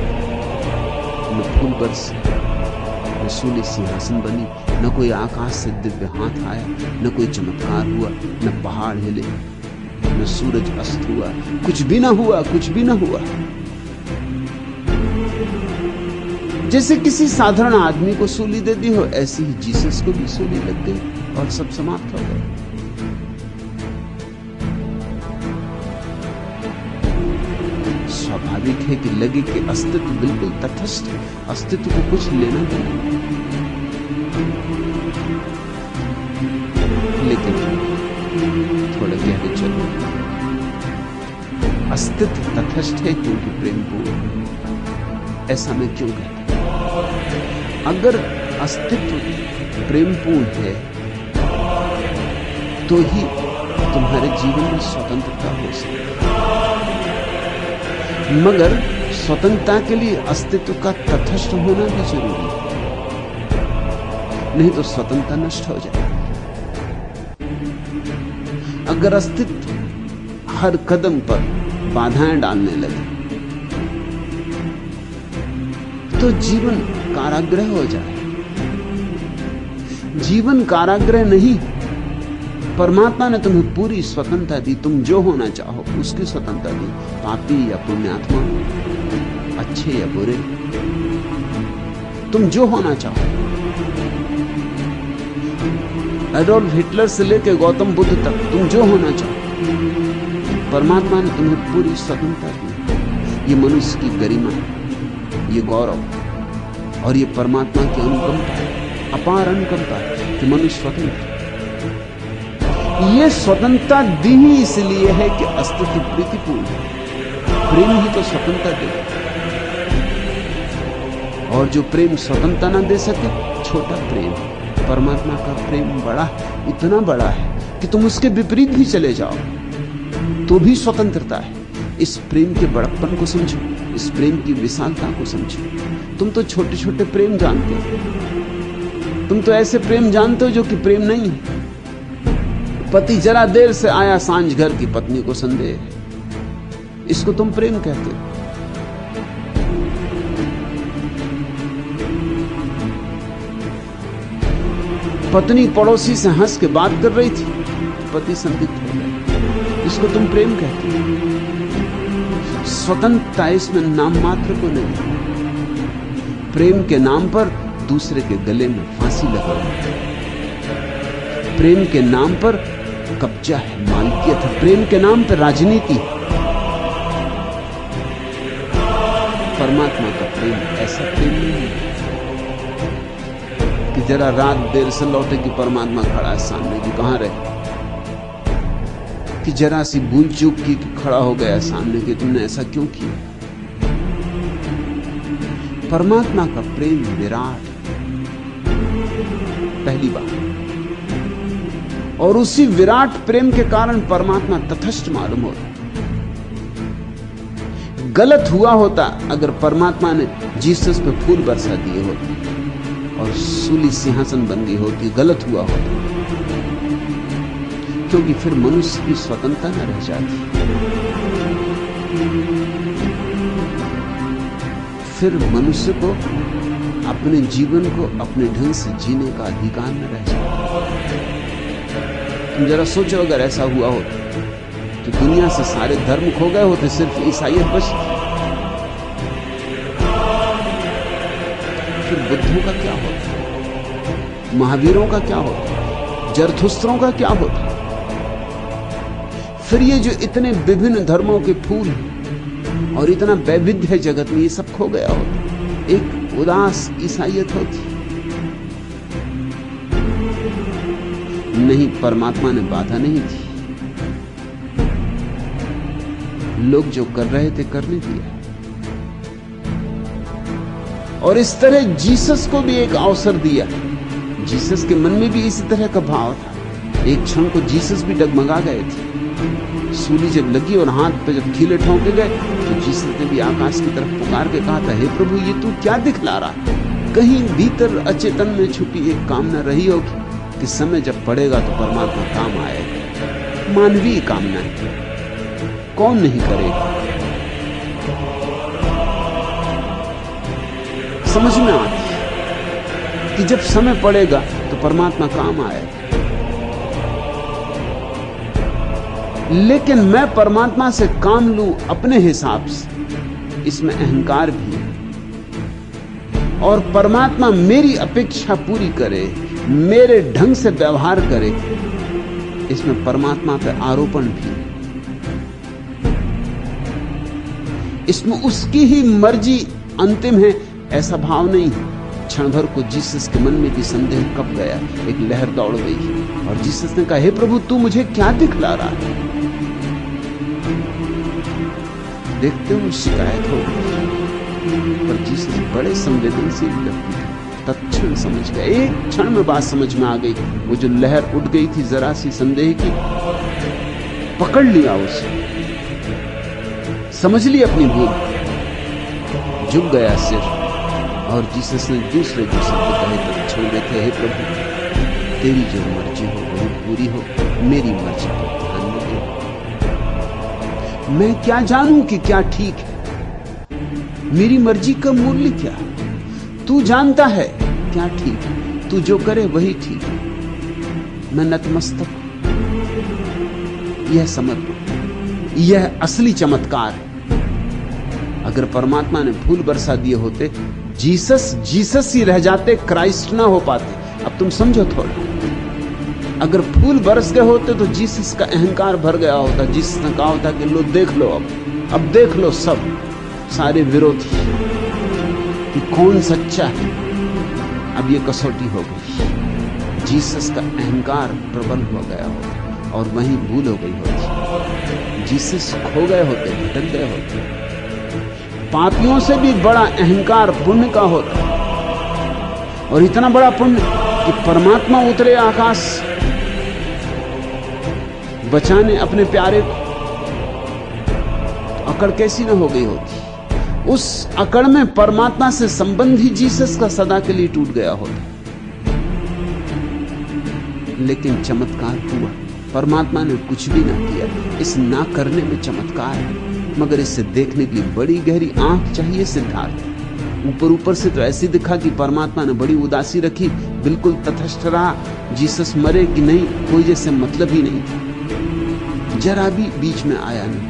न फूल बरस, न सूली सिंहासन बनी, न कोई आकाश से दिव्य हाथ आया, न कोई चमत्कार हुआ, न पहाड़ हिले, न सूरज अस्त हुआ, कुछ भी ना हुआ, कुछ भी ना हुआ। जैसे किसी साधारण आदमी को सूली दे दी हो, ऐसी ही जीसस को भी सूली लग गई और सब समाप्त हो गए। स्वाभाविक है कि लगे कि अस्तित्व बिल्कुल तटस्थ है, अस्तित्व को कुछ लेना देना नहीं। लेकिन थोड़ा गहरे चलो, अस्तित्व तटस्थ है क्योंकि प्रेमपूर्ण। ऐसा मैं क्यों कहता? अगर अस्तित्व प्रेमपूर्ण है तो ही तुम्हारे जीवन में स्वतंत्रता हो सकती है। मगर स्वतंत्रता के लिए अस्तित्व का तटस्थ होना भी जरूरी है, नहीं तो स्वतंत्रता नष्ट हो जाएगी। अगर अस्तित्व हर कदम पर बाधाएं डालने लगे तो जीवन कारागृह हो जाए। जीवन कारागृह नहीं, परमात्मा ने तुम्हें पूरी स्वतंत्रता दी, तुम जो होना चाहो उसकी स्वतंत्रता दी। पापी या पुण्यात्मा, अच्छे या बुरे, तुम जो होना चाहो। एडोल्फ हिटलर से लेकर गौतम बुद्ध तक तुम जो होना चाहो, परमात्मा ने तुम्हें पूरी स्वतंत्रता दी। ये मनुष्य की गरिमा है, ये गौरव और ये परमात्मा की अनुकंपा है, अपार अनुकंपा है कि मनुष्य स्वतंत्र। ये स्वतंत्रता दी ही इसलिए है कि अस्तित्व प्रीतिपूर्ण है। प्रेम ही तो स्वतंत्रता दे, और जो प्रेम स्वतंत्रता ना दे सके, छोटा प्रेम। परमात्मा का प्रेम बड़ा, इतना बड़ा है कि तुम उसके विपरीत भी चले जाओ तो भी स्वतंत्रता है। इस प्रेम के बड़प्पन को समझो, इस प्रेम की विशालता को समझो। तुम तो छोटे छोटे प्रेम जानते हो, तुम तो ऐसे प्रेम जानते हो जो कि प्रेम नहीं है। पति जरा देर से आया सांझ घर की पत्नी को संदेह, इसको तुम प्रेम कहते हो। पत्नी पड़ोसी से हंस के बात कर रही थी, पति संदिग्ध हो गया, इसको तुम प्रेम कहते हो। स्वतंत्रता इसमें नाम मात्र को नहीं। प्रेम के नाम पर दूसरे के गले में फांसी लगाओ, प्रेम के नाम पर कब्जा है, मालिकियत है, प्रेम के नाम पर राजनीति। परमात्मा का प्रेम ऐसा प्रेम नहीं है कि जरा रात देर से लौटे कि परमात्मा खड़ा है सामने की, कहां रहे, कि जरा सी भूल चूक की कि खड़ा हो गया सामने की, तुमने ऐसा क्यों किया। परमात्मा का प्रेम विराट, पहली बात। और उसी विराट प्रेम के कारण परमात्मा तटस्थ मालूम होता। गलत हुआ होता अगर परमात्मा ने जीसस पे फूल बरसा दिए होते और सूली सिंहासन बन गई होती, गलत हुआ होता, क्योंकि फिर मनुष्य की स्वतंत्रता न रह जाती, फिर मनुष्य को अपने जीवन को अपने ढंग से जीने का अधिकार न रह जाता। तुम जरा सोचो, अगर ऐसा हुआ होता तो दुनिया से सारे धर्म खो गए होते, सिर्फ ईसाइयत बचती। फिर बुद्धों का क्या होता, महावीरों का क्या होता, जरथुस्त्रों का क्या होता। फिर ये जो इतने विभिन्न धर्मों के फूल और इतना वैविध्य है जगत में, ये सब खो गया होता, एक उदास ईसाइयत होती। नहीं, परमात्मा ने बाधा नहीं दी, लोग जो कर रहे थे करने दिया। और इस तरह जीसस को भी एक अवसर दिया। जीसस के मन में भी इसी तरह का भाव था। एक क्षण को जीसस भी डगमगा गए थे। सूली जब लगी और हाथ पे जब खीले ठोंके गए तो जीसस ने भी आकाश की तरफ पुकार के कहा था, हे प्रभु, ये तू क्या दिखला रहा। कहीं भीतर अचेतन में छुपी एक कामना रही होगी कि समय जब पड़ेगा तो परमात्मा काम आएगा। मानवीय कामना है, कौन नहीं करेगा। समझ में आती कि जब समय पड़ेगा तो परमात्मा काम आएगा। लेकिन मैं परमात्मा से काम लूं अपने हिसाब से, इसमें अहंकार भी है। और परमात्मा मेरी अपेक्षा पूरी करे, मेरे ढंग से व्यवहार करे, इसमें परमात्मा पर आरोपण भी। इसमें उसकी ही मर्जी अंतिम है, ऐसा भाव नहीं। क्षण भर को जीसस के मन में भी संदेह कब गया, एक लहर दौड़ गई और जीसस ने कहा, हे प्रभु, तू मुझे क्या दिखला रहा है। देखते हुए शिकायत हो गई, पर जीसस बड़े संवेदनशील व्यक्ति थे, तत्क्षण समझ गए। एक क्षण में बात समझ में आ गई। वो जो लहर उठ गई थी जरा सी संदेह की, पकड़ लिया उसे, समझ ली अपनी भूल, झुक गया सिर। और जीसस ने दूसरे जो शब्द कहे तत्क्षण में थे, हे प्रभु, तेरी जो मर्जी हो वही पूरी हो, मेरी मर्जी पर ध्यान न दे। मैं क्या जानूं कि क्या ठीक है, मेरी मर्जी का मूल्य क्या, तू जानता है क्या ठीक है, तू जो करे वही ठीक है। मैं नतमस्तक, यह समर्पण, यह असली चमत्कार है। अगर परमात्मा ने फूल बरसा दिए होते, जीसस जीसस ही रह जाते, क्राइस्ट ना हो पाते। अब तुम समझो थोड़ा, अगर फूल बरस गए होते तो जीसस का अहंकार भर गया होता। जीसस ने कहा होता कि लो देख लो, अब देख लो सब सारे विरोधी कि कौन सच्चा है। अब ये कसौटी हो गई। जीसस का अहंकार प्रबल हो गया होता और वहीं भूल हो गई होती। जीसस खो गए होते, भटक गए होते। पापियों से भी बड़ा अहंकार पुण्य का होता, और इतना बड़ा पुण्य कि परमात्मा उतरे आकाश बचाने अपने प्यारे को। तो अकड़ कैसी ना हो गई होती। उस अकड़ में परमात्मा से संबंध ही जीसस का सदा के लिए टूट गया होता। लेकिन चमत्कार हुआ, परमात्मा ने कुछ भी ना किया। इस ना करने में चमत्कार है, मगर इसे देखने के लिए बड़ी गहरी आंख चाहिए सिद्धार्थ। ऊपर ऊपर से तो ऐसी दिखा कि परमात्मा ने बड़ी उदासी रखी, बिल्कुल तटस्थ रहा। जीसस मरे कि नहीं, कोई जैसे मतलब ही नहीं था, जरा भी बीच में आया नहीं।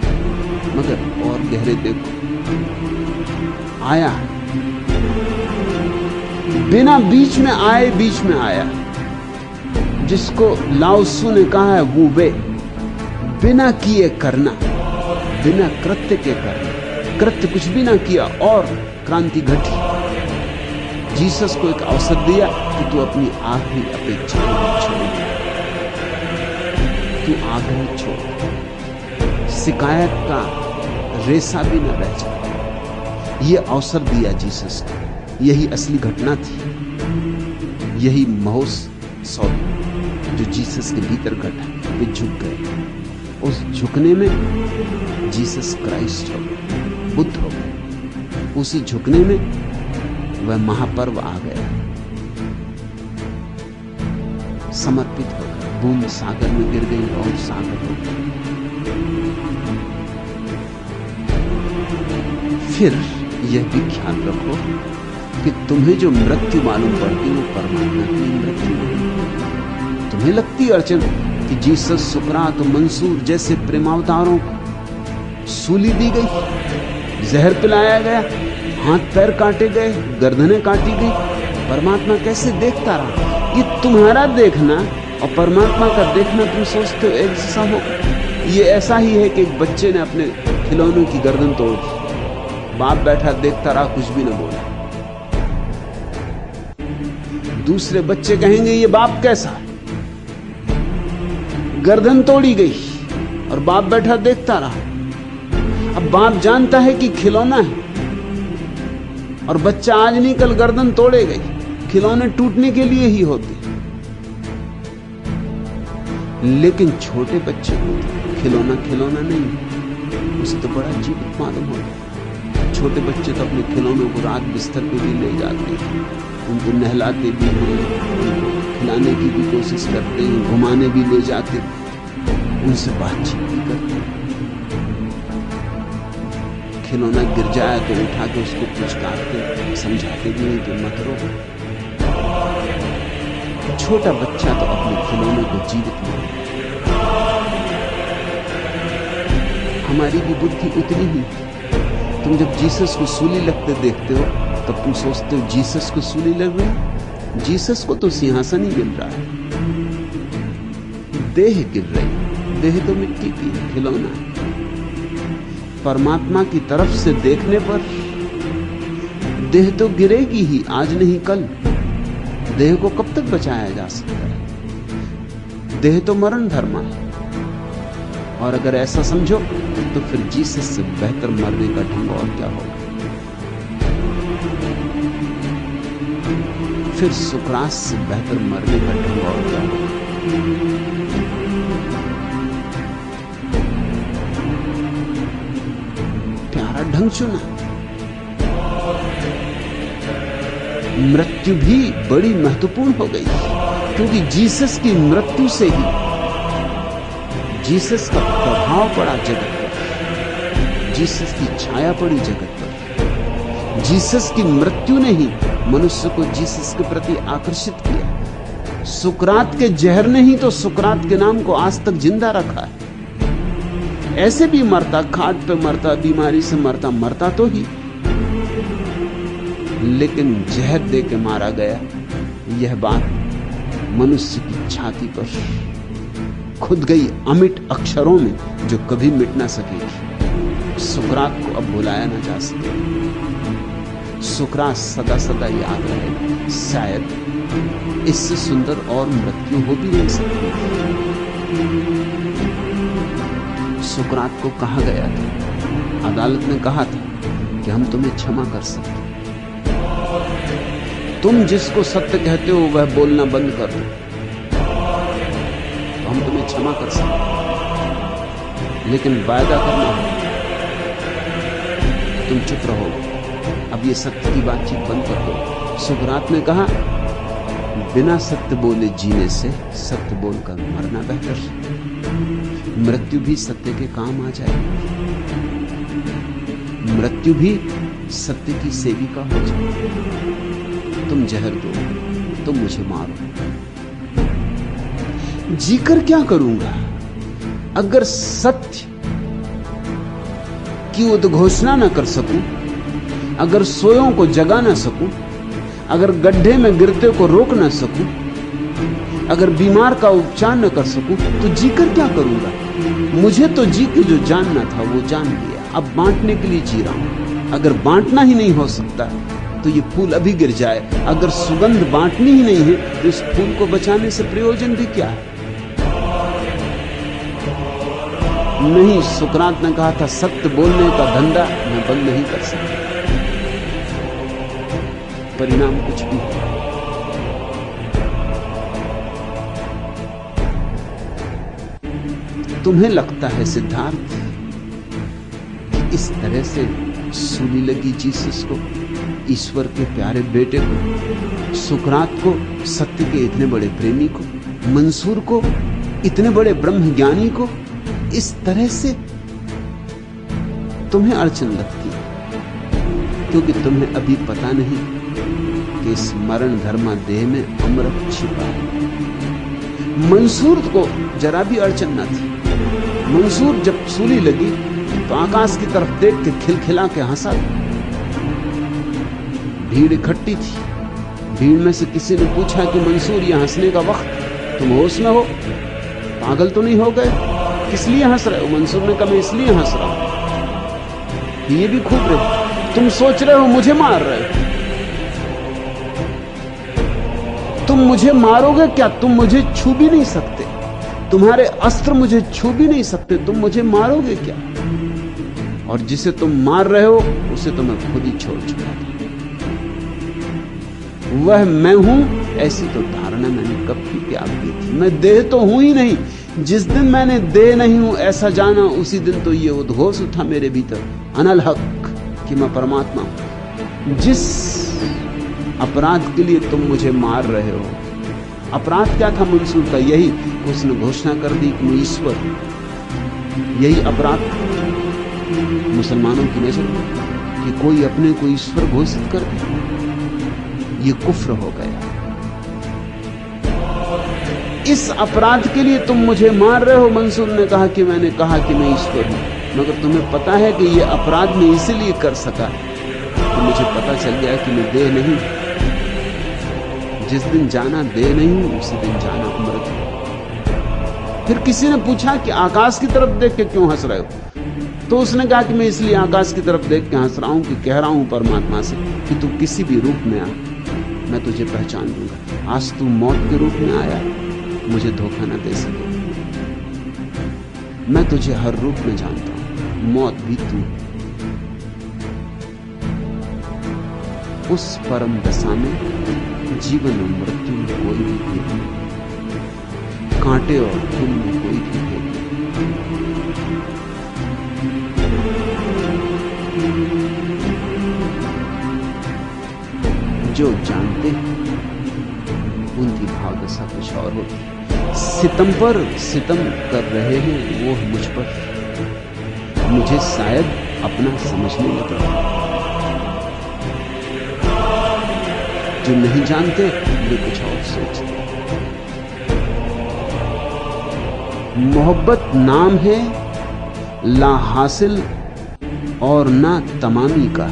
मगर और गहरे देखो, आया, बिना बीच में आए बीच में आया। जिसको लाओ त्सु ने कहा है वो वे, बिना किए करना, बिना कृत्य के करना। कृत्य कुछ भी ना किया और क्रांति घटी। जीसस को एक अवसर दिया कि तू अपनी आखिरी अपेक्षा छोड़, तू आग्रह छोड़, शिकायत का रेसा भी न रह जाए। यह अवसर दिया जीसस को। यही असली घटना थी, यही महोत्सव जो जीसस के भीतर घटा। वे झुक गए। उस झुकने में जीसस क्राइस्ट हो गए, बुद्ध हो गए। उसी झुकने में वह महापर्व आ गया, समर्पित हो गए। बूंद सागर में गिर गई और सागर हो गया। फिर यह भी ख्याल रखो कि तुम्हें जो मृत्यु मालूम पड़ती वो परमात्मा की मृत्यु नहीं। तुम्हें लगती अर्चन कि जीसस, सुकरात, मंसूर जैसे प्रेमावतारों को सूली दी गई, जहर पिलाया गया, हाथ पैर काटे गए, गर्दनें काटी गई। परमात्मा कैसे देखता रहा? ये तुम्हारा देखना और परमात्मा का देखना तुम सोचते हो एक जैसा होगा। ये ऐसा ही है कि एक बच्चे ने अपने खिलौनों की गर्दन तोड़ दी, बाप बैठा देखता रहा, कुछ भी न बोला। दूसरे बच्चे कहेंगे ये बाप कैसा, गर्दन तोड़ी गई और बाप बैठा देखता रहा। अब बाप जानता है कि खिलौना है और बच्चा आज नहीं कल गर्दन तोड़े गई। खिलौने टूटने के लिए ही होते, लेकिन छोटे बच्चे को खिलौना खिलौना नहीं, उसे तो बड़ा जीवित मालूम होता। छोटे बच्चे तो अपने खिलौनों को रात बिस्तर पे भी ले जाते हैं, उनको नहलाते भी हैं, उनको खिलाने की भी कोशिश करते हैं, घुमाने भी ले जाते, उनसे बातचीत भी करते हैं। खिलौना गिर जाए तो उठा के उसको पुचकारते, समझाते भी हैं कि मत रो। छोटा बच्चा तो अपने खिलौने को जीवित मानता है। हमारी भी बुद्धि उतनी ही। तुम जब जीसस को सूली लगते देखते हो तब तुम सोचते हो जीसस को सूली लग रही। जीसस को तो सिंहासन ही मिल रहा है, देह गिर रही। देह तो मिट्टी की है, खिलौना है। परमात्मा की तरफ से देखने पर देह तो गिरेगी ही, आज नहीं कल। देह को कब तक बचाया जा सकता है? देह तो मरण धर्मा है। और अगर ऐसा समझो तो फिर जीसस से बेहतर मरने का ढंग और क्या होगा? फिर सुकरात से बेहतर मरने का ढंग और क्या होगा? प्यारा ढंग चुना। मृत्यु भी बड़ी महत्वपूर्ण हो गई, क्योंकि जीसस की मृत्यु से ही जीसस का प्रभाव पड़ा जगत पर, जीसस की छाया पड़ी जगत पर। जीसस की मृत्यु ने ही मनुष्य को जीसस के प्रति आकर्षित किया। सुकरात के जहर ने ही तो सुकरात के नाम को आज तक जिंदा रखा है। ऐसे भी मरता, खाट पे मरता, बीमारी से मरता, मरता तो ही, लेकिन जहर दे के मारा गया। यह बात मनुष्य की छाती पर खुद गई अमिट अक्षरों में, जो कभी मिट ना सकेगी। सुकरात को अब भुलाया ना जा सके। सुकरात सदा सदा याद रहेगा। शायद इससे सुंदर और मृत्यु हो भी नहीं सकती। सुकरात को कहा गया था, अदालत ने कहा था कि हम तुम्हें क्षमा कर सकते, तुम जिसको सत्य कहते हो वह बोलना बंद कर दो, तो हम तुम्हें क्षमा कर सकते, लेकिन वायदा करना हो तुम चुप रहो, अब ये सत्य की बातचीत बंद कर दो। सुकरात ने कहा, बिना सत्य बोले जीने से सत्य बोलकर मरना बेहतर। मृत्यु भी सत्य के काम आ जाएगी, मृत्यु भी सत्य की सेविका हो जाए। तुम जहर दो, तुम मुझे मारो, जीकर क्या करूंगा अगर सत्य की उद्घोषणा ना कर सकूं, अगर सोयों को जगा ना सकूं, अगर गड्ढे में गिरते को रोक ना सकूं, अगर बीमार का उपचार न कर सकूं, तो जीकर क्या करूंगा। मुझे तो जी के जो जानना था वो जान लिया, अब बांटने के लिए जी रहा हूं। अगर बांटना ही नहीं हो सकता तो ये फूल अभी गिर जाए। अगर सुगंध बांटनी ही नहीं है तो इस फूल को बचाने से प्रयोजन भी क्या है। नहीं, सुकरात ने कहा था, सत्य बोलने का धंधा मैं बंद नहीं कर सकता, परिणाम कुछ भी हो। तुम्हें लगता है सिद्धार्थ कि इस तरह से सूली लगी जीसस को, ईश्वर के प्यारे बेटे को, सुकरात को, सत्य के इतने बड़े प्रेमी को, मंसूर को, इतने बड़े ब्रह्म ज्ञानी को, इस तरह से तुम्हें अड़चन लगती है, क्योंकि तुम्हें अभी पता नहीं कि इस मरण धर्मा देह में अमृत छिपा है। मंसूर को जरा भी अड़चन न थी। मंसूर जब सूली लगी तो आकाश की तरफ देख के खिलखिला के हंसा। भीड़ इकट्ठी थी, भीड़ में से किसी ने पूछा कि मंसूर, ये हंसने का वक्त, तुम होश में हो, पागल तो नहीं हो गए, किस लिए हंस रहे हो। मंसूर ने कहा, मैं इसलिए हंस रहा हूं, ये भी खूब रहे, तुम सोच रहे हो मुझे मार रहे हो, तुम मुझे मारोगे क्या, तुम मुझे छू भी नहीं सकते, तुम्हारे अस्त्र मुझे छू भी नहीं सकते, तुम मुझे मारोगे क्या। और जिसे तुम मार रहे हो उसे तो मैं खुद ही छोड़ चुका था। वह मैं हूं, ऐसी तो धारणा मैंने कब की त्याग दी थी। मैं देह तो हूं ही नहीं। जिस दिन मैंने देह नहीं हूं ऐसा जाना, उसी दिन तो ये उद्घोष उठा मेरे भीतर, अनल हक, कि मैं परमात्मा हूं। जिस अपराध के लिए तुम मुझे मार रहे हो, अपराध क्या था मंसूर का, यही उसने घोषणा कर दी कि मैं ईश्वर हूं। यही अपराध मुसलमानों की नजर में कि कोई अपने को ईश्वर घोषित कर दे, ये कुफ्र हो गया। इस अपराध के लिए तुम मुझे मार रहे हो। मंसूर ने कहा कि मैंने कहा कि मैं ईश्वर हूं, मगर तुम्हें पता है कि यह अपराध मैं इसीलिए कर सका कि मुझे पता चल गया कि मैं देह नहीं। जिस दिन जाना देह नहीं हूं, उसी दिन जाना अमृत है। फिर किसी ने पूछा कि आकाश की तरफ देख के क्यों हंस रहे हो, तो उसने कहा कि मैं इसलिए आकाश की तरफ देख के हंस रहा हूं कि कह रहा हूं परमात्मा से कि तू किसी भी रूप में आ, मैं तुझे पहचान लूंगा। आज तू मौत के रूप में आया, मुझे धोखा न दे सके। मैं तुझे हर रूप में जानता हूं, मौत भी तू। उस परम दशा में जीवन और मृत्यु में कोई भी भेद नहीं, कांटे और फूल में कोई भी भेद नहीं। जो जानते हैं उनकी भावदशा कुछ और होती है। सितम पर सितम कर रहे हैं वो मुझ पर, मुझे शायद अपना समझने लगा। जो नहीं जानते वे कुछ और सोचते। मोहब्बत नाम है, ला हासिल और ना तमामी का।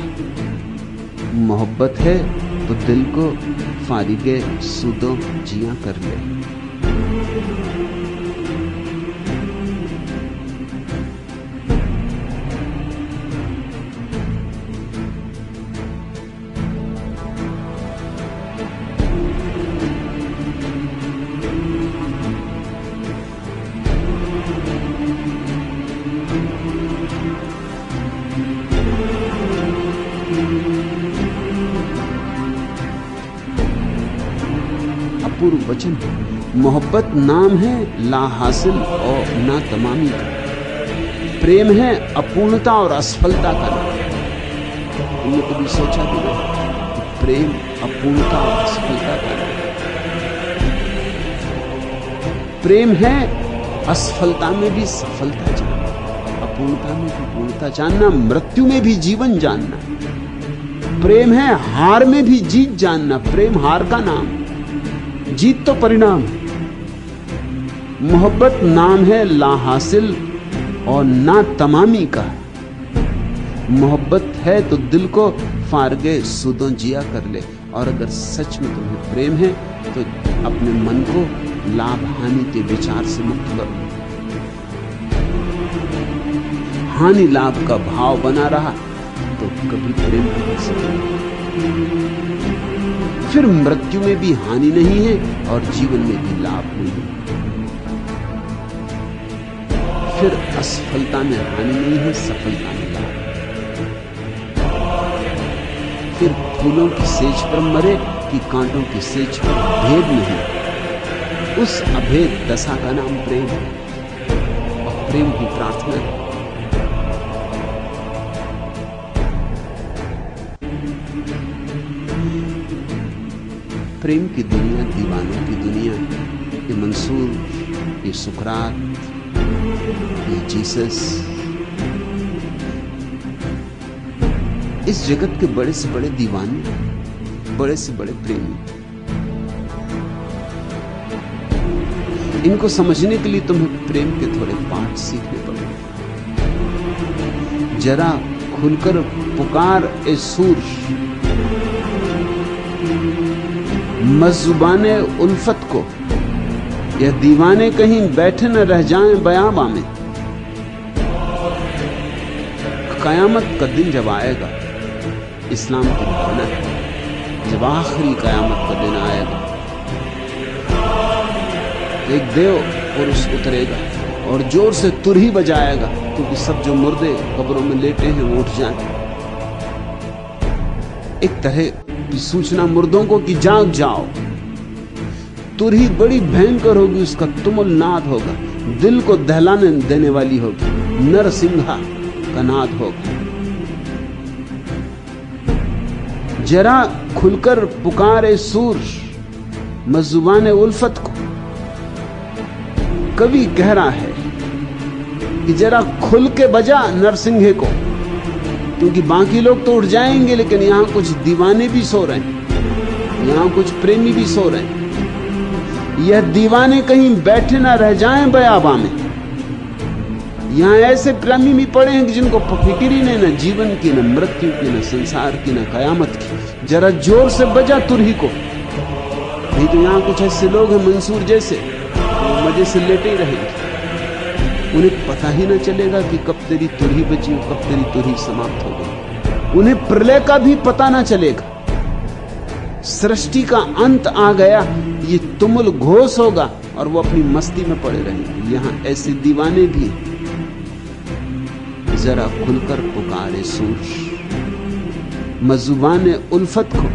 मोहब्बत है तो दिल को फारिगे सुदो जिया कर ले। अपूर्व वचन। मोहब्बत नाम है ला हासिल और ना तमामी का। प्रेम है अपूर्णता और असफलता का नाम। तुमने कभी सोचा भी नहीं प्रेम अपूर्णता और असफलता का नाम। प्रेम है असफलता में भी सफलता जानना, अपूर्णता में भी पूर्णता जानना, मृत्यु में भी जीवन जानना। प्रेम है हार में भी जीत जानना। प्रेम हार का नाम, जीत तो परिणाम है। मोहब्बत नाम है ला हासिल और ना तमामी का। मोहब्बत है तो दिल को फारगे सुदों जिया कर ले। और अगर सच में तुम्हें प्रेम है तो अपने मन को लाभ हानि के विचार से मुक्त करो। हानि लाभ का भाव बना रहा तो कभी प्रेम नहीं कर सकते। फिर मृत्यु में भी हानि नहीं है और जीवन में भी लाभ नहीं है। फिर असफलता में हानि नहीं है, सफलता में लाभ। फिर फूलों की सेज पर मरे कि कांटों की सेज पर भेद नहीं। उस अभेद दशा का नाम प्रेम है और प्रेम की प्रार्थना है। प्रेम की दुनिया दीवानों की दुनिया। ये मंसूर, ये सुकरात, ये जीसस, इस जगत के बड़े से बड़े दीवाने, बड़े से बड़े प्रेमी। इनको समझने के लिए तुम्हें प्रेम के थोड़े पाठ सीखने पड़ेंगे। जरा खुलकर पुकार ए सूर, मज़ुबाने उल्फत को। यह दीवाने कहीं बैठे न रह जाएं बयाबा में। कयामत का दिन जब आएगा, इस्लाम की भावना है, जब आखिरी कयामत का दिन आएगा, एक देव पुरुष उतरेगा और जोर से तुरही बजाएगा, क्योंकि सब जो मुर्दे कब्रों में लेटे हैं वो उठ जाएं। एक तरह की सूचना मुर्दों को कि जाग जाओ। तुरही बड़ी भयंकर होगी, उसका तुमुल नाद होगा, दिल को दहलाने देने वाली होगी, नरसिंहा का नाद होगा। जरा खुलकर पुकारे सूर, मज़ुबाने उल्फत को। कवि कह रहा है कि जरा खुल के बजा नरसिंहे को, क्योंकि बाकी लोग तो उठ जाएंगे, लेकिन यहां कुछ दीवाने भी सो रहे हैं, यहां कुछ प्रेमी भी सो रहे हैं। यह दीवाने कहीं बैठे ना रह जाएं बयाबा में। यहां ऐसे प्रेमी भी पड़े हैं कि जिनको फिक्र ही नहीं, ना जीवन की, ना मृत्यु की, ना संसार की, ना कयामत की। जरा जोर से बजा तुरही को। नहीं तो यहां कुछ ऐसे लोग हैं मंसूर जैसे, वो मजे से लेटे ही रहेंगे। उन्हें पता ही ना चलेगा कि कब तेरी तुरही बची और कब तेरी तुरही समाप्त हो गई। उन्हें प्रलय का भी पता ना चलेगा। सृष्टि का अंत आ गया, ये तुमुल घोष होगा और वो अपनी मस्ती में पड़े रहेंगे। यहां ऐसे दीवाने भी। जरा खुलकर पुकारे सूर, मज़ुबाने उल्फत को।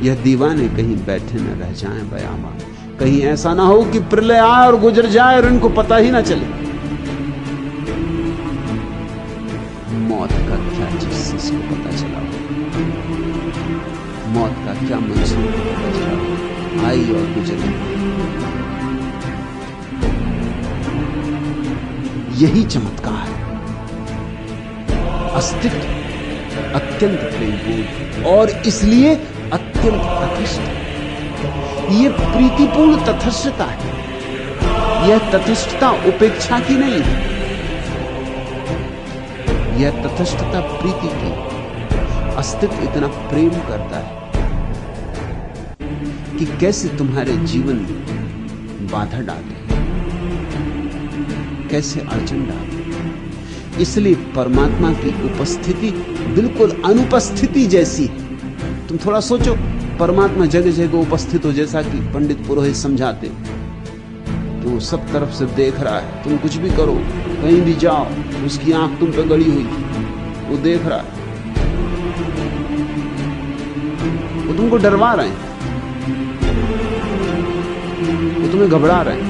यह दीवाने कहीं बैठे न रह जाएं बयाबा। कहीं ऐसा ना हो कि प्रलय आए और गुजर जाए और इनको पता ही ना चले। मौत का क्या चीज इसको पता चला हो, मौत का क्या मंसूर पता चला हो, आई और गुजर। यही चमत्कार है। अस्तित्व अत्यंत प्रेमपूर्ण और इसलिए अत्यंत तटस्थ। यह प्रीतिपूर्ण तटस्थता है। यह तटस्थता उपेक्षा की नहीं है, यह तटस्थता प्रीति की, अस्तित्व इतना प्रेम करता है कि कैसे तुम्हारे जीवन में बाधा डाले, कैसे अड़चन डाले। इसलिए परमात्मा की उपस्थिति बिल्कुल अनुपस्थिति जैसी है। तुम थोड़ा सोचो, परमात्मा जगह जगह उपस्थित हो, जैसा कि पंडित पुरोहित समझाते कि वो सब तरफ से देख रहा है। तुम कुछ भी करो, कहीं भी जाओ, उसकी आंख तुम पे गड़ी हुई, वो देख रहा है, वो तुमको डरवा रहे हैं, वो तुम्हें घबरा रहे हैं,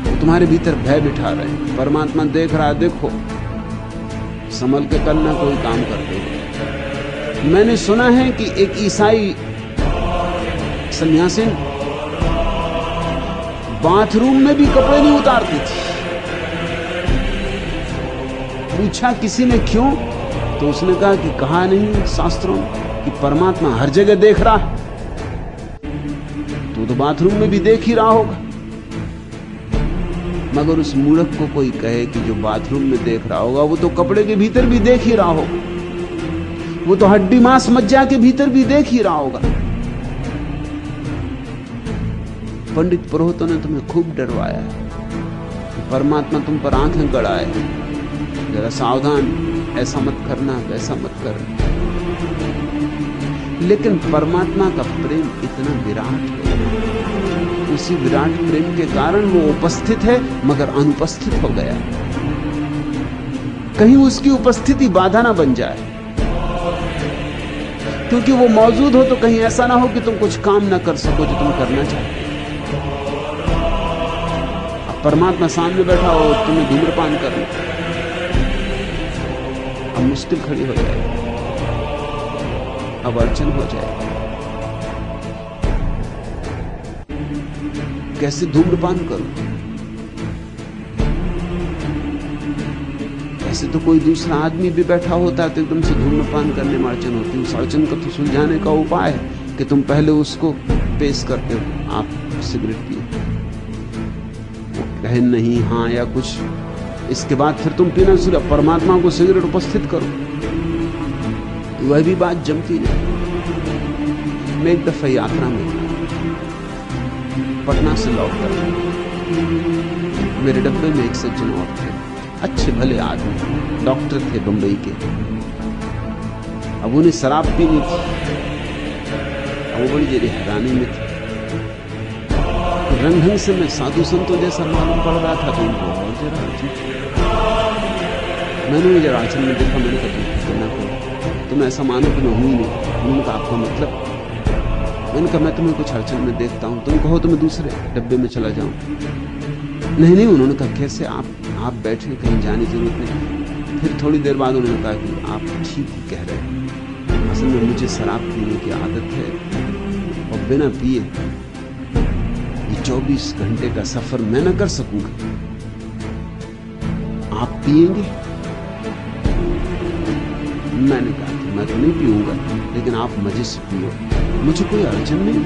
वो तुम्हारे भीतर भय बिठा रहे हैं। परमात्मा देख रहा है, देखो संभल के करना, कोई काम करते हो। मैंने सुना है कि एक ईसाई सन्यासिन बाथरूम में भी कपड़े नहीं उतारती थी। पूछा किसी ने क्यों, तो उसने कहा कि कहा नहीं शास्त्रों कि परमात्मा हर जगह देख रहा है, तो बाथरूम में भी देख ही रहा होगा। मगर उस मूर्ख को कोई कहे कि जो बाथरूम में देख रहा होगा वो तो कपड़े के भीतर भी देख ही रहा होगा, वो तो हड्डी मांस मज्जा के भीतर भी देख ही रहा होगा। पंडित पुरोहितों ने तुम्हें खूब डरवाया है, परमात्मा तुम पर आंखें गड़ाए, जरा सावधान, ऐसा मत करना, वैसा मत करना। लेकिन परमात्मा का प्रेम इतना विराट है, उसी विराट प्रेम के कारण वो उपस्थित है मगर अनुपस्थित हो गया। कहीं उसकी उपस्थिति बाधा ना बन जाए, क्योंकि वो मौजूद हो तो कहीं ऐसा ना हो कि तुम कुछ काम ना कर सको जो तुम करना चाहते। अब परमात्मा सामने बैठा हो, तुम्हें धूम्रपान करना, अब मुश्किल खड़ी हो जाएगी, अब अड़चन हो जाएगी। कैसे धूम्रपान करो? ऐसे तो कोई दूसरा आदमी भी बैठा होता है तो एकदम से धूम्रपान करने में अड़चन होती है। उस अड़चन को तो सुलझाने का उपाय है कि तुम पहले उसको पेश करते हो, आप सिगरेट पिए, वो कहे नहीं हाँ या कुछ, इसके बाद फिर तुम पीना शुरू। परमात्मा को सिगरेट उपस्थित करो, वह भी बात जमती नहीं। मैं एक दफा यात्रा में था, पटना से लौटकर मेरे डब्बे में एक सज्जन और थे, अच्छे भले आदमी, डॉक्टर थे बंबई के। अब उन्हें शराब पीनी थी, अब वो बड़ी देर हैरानी में थे। रंग ढंग से मैं साधु संतों जैसा मालूम पड़ रहा था, तो उनको और जरा मैंने जरा आचरण में देखा, मैंने कहा तुम ऐसा मानो कि मैं हूं ही नहीं। उन्होंने कहा आपका मतलब? मैंने कहा मैं तुम्हें कुछ अड़चन में देखता हूं, तुम कहो तो मैं दूसरे डब्बे में चला जाऊं। नहीं, उन्होंने कहा कैसे? आप बैठे, कहीं जाने की जरूरत नहीं। फिर थोड़ी देर बाद उन्होंने कहा कि आप ठीक कह रहे हैं, असल में मुझे शराब पीने की आदत है और बिना पिए ये 24 घंटे का सफर मैं न कर सकूंगा। आप पिएंगे? मैंने कहा कि मैं तो नहीं पीऊंगा, लेकिन आप मजे से पियो, मुझे कोई अड़चन नहीं।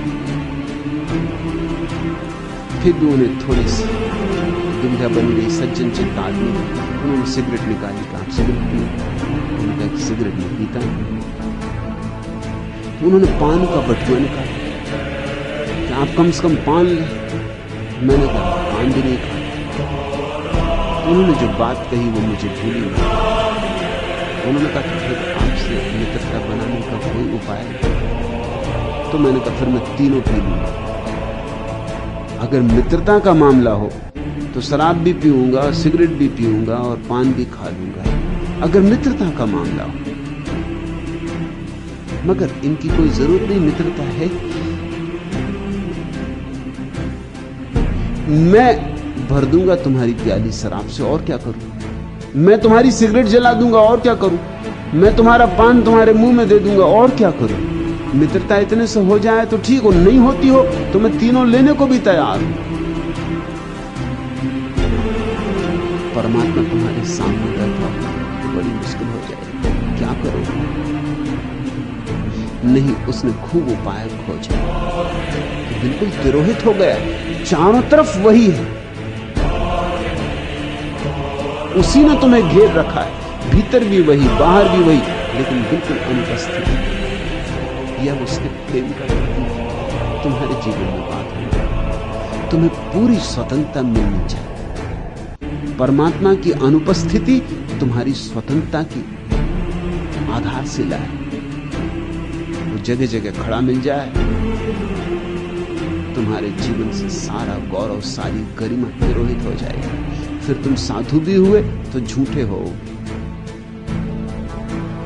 फिर भी उन्हें थोड़ी सी दुविधा बन गई, सज्जन चित्त आदमी। उन्होंने सिगरेट निकाली, कहा आप सिगरेट पियो? उन्होंने कहा कि सिगरेट नहीं पीता। तो उन्होंने पान का बटुआ निकाला कि आप कम से कम पान लें। मैंने कहा पान भी नहीं खाता। तो उन्होंने जो बात कही वो मुझे भूली नहीं। उन्होंने कहा कि फिर आपसे मित्रता बनाने का कोई उपाय नहीं? तो मैंने कहा फिर मैं तीनों पी लूंगा। अगर मित्रता का मामला हो तो शराब भी पीऊंगा, सिगरेट भी पीऊंगा और पान भी खा लूंगा, अगर मित्रता का मामला हो। मगर इनकी कोई जरूरत नहीं, मित्रता है। मैं भर दूंगा तुम्हारी प्याली शराब से, और क्या करूं? मैं तुम्हारी सिगरेट जला दूंगा, और क्या करूं? मैं तुम्हारा पान तुम्हारे मुंह में दे दूंगा, और क्या करूं? मित्रता इतने से हो जाए तो ठीक हो, नहीं होती हो तो मैं तीनों लेने को भी तैयार हूं। परमात्मा तुम्हारे सामने बैठा तो बड़ी मुश्किल हो जाएगी, क्या करो? नहीं, उसने खूब उपाय खोजे, बिल्कुल तिरोहित हो गया, चारों तरफ वही है। उसी ने तुम्हें घेर रखा है, भीतर भी वही, बाहर भी वही, लेकिन बिल्कुल अनुपस्थित। यह उसके प्रेम का प्रतीक है। तुम्हारे जीवन में बात है, तुम्हें पूरी स्वतंत्रता मिलनी चाहिए। परमात्मा की अनुपस्थिति तुम्हारी स्वतंत्रता की आधारशिला है। वो जगह जगह खड़ा मिल जाए, तुम्हारे जीवन से सारा गौरव, सारी गरिमा तिरोहित हो जाएगी। फिर तुम साधु भी हुए तो झूठे हो।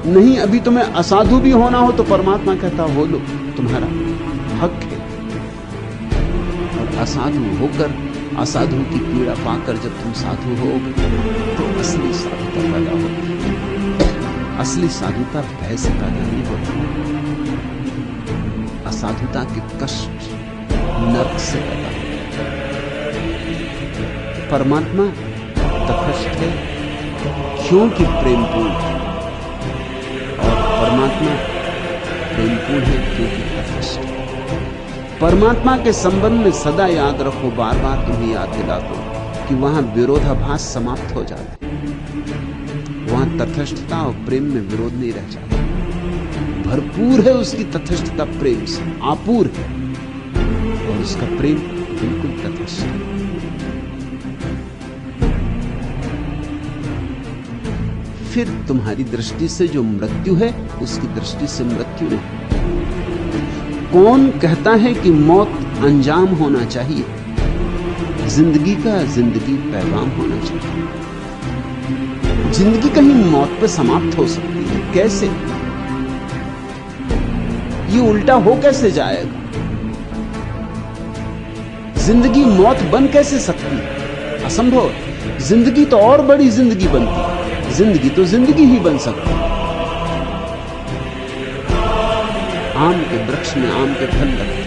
नहीं, अभी तुम्हें असाधु भी होना हो तो परमात्मा कहता हो लो, तुम्हारा हक है। और असाधु होकर, असाधु की पीड़ा पाकर जब तुम साधु होगे तो असली साधुता पैदा होगी। असली साधुता भय से पैदा नहीं होती। असाधुता के कष्ट नरक से पैदा होते। परमात्मा तटस्थ है क्योंकि प्रेमपूर्ण है, और परमात्मा प्रेमपूर्ण है क्योंकि तटस्थ है। परमात्मा के संबंध में सदा याद रखो, बार बार तुम्हें याद दिला दो कि वहां विरोधाभास समाप्त हो जाते, वहां तटस्थता और प्रेम में विरोध नहीं रह जाता। भरपूर है उसकी तटस्थता प्रेम से, आपूर है, और उसका प्रेम बिल्कुल तटस्थ है। फिर तुम्हारी दृष्टि से जो मृत्यु है, उसकी दृष्टि से मृत्यु नहीं। कौन कहता है कि मौत अंजाम होना चाहिए? जिंदगी का जिंदगी पैगाम होना चाहिए। जिंदगी कहीं मौत पे समाप्त हो सकती है? कैसे? ये उल्टा हो कैसे जाएगा? जिंदगी मौत बन कैसे सकती है? असंभव। जिंदगी तो और बड़ी जिंदगी बनती है। जिंदगी तो जिंदगी ही बन सकती है। आम के वृक्ष में आम के फल लगते,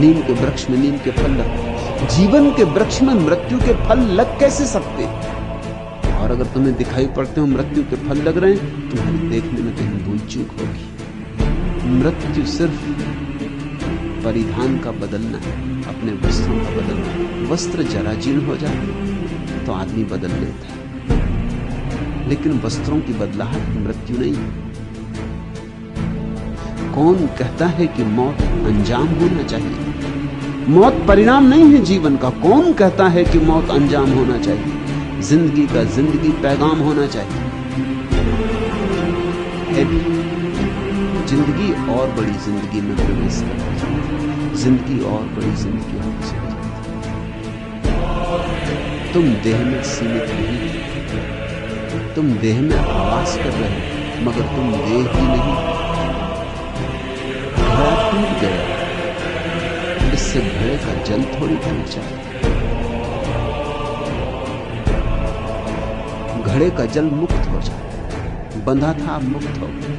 नीम के वृक्ष में नीम के फल लगते। जीवन के वृक्ष में मृत्यु के फल लग कैसे सकते? और अगर तुम्हें दिखाई पड़ते हो मृत्यु के फल लग रहे हैं, तुम्हारी देखने में कहीं भूल चूक होगी। मृत्यु सिर्फ परिधान का बदलना है, अपने वस्त्रों का बदलना। वस्त्र जरा जीर्ण हो जाते तो आदमी बदल लेता है, लेकिन वस्त्रों की बदलाहट मृत्यु नहीं है। कौन कहता है कि मौत अंजाम होना चाहिए? मौत परिणाम नहीं है जीवन का। कौन कहता है कि मौत अंजाम होना चाहिए? जिंदगी का जिंदगी पैगाम होना चाहिए। है भी जिंदगी और बड़ी जिंदगी में प्रवेश करती है। जिंदगी और बड़ी जिंदगी होनी चाहिए। तुम देह में सीमित नहीं, तुम देह में आवास कर रहे हो, मगर तुम देह ही नहीं। घड़ा टूट गया, इससे घड़े का जल थोड़ी टूट जाए। घड़े का जल मुक्त हो जाए, बंधा था मुक्त हो गया।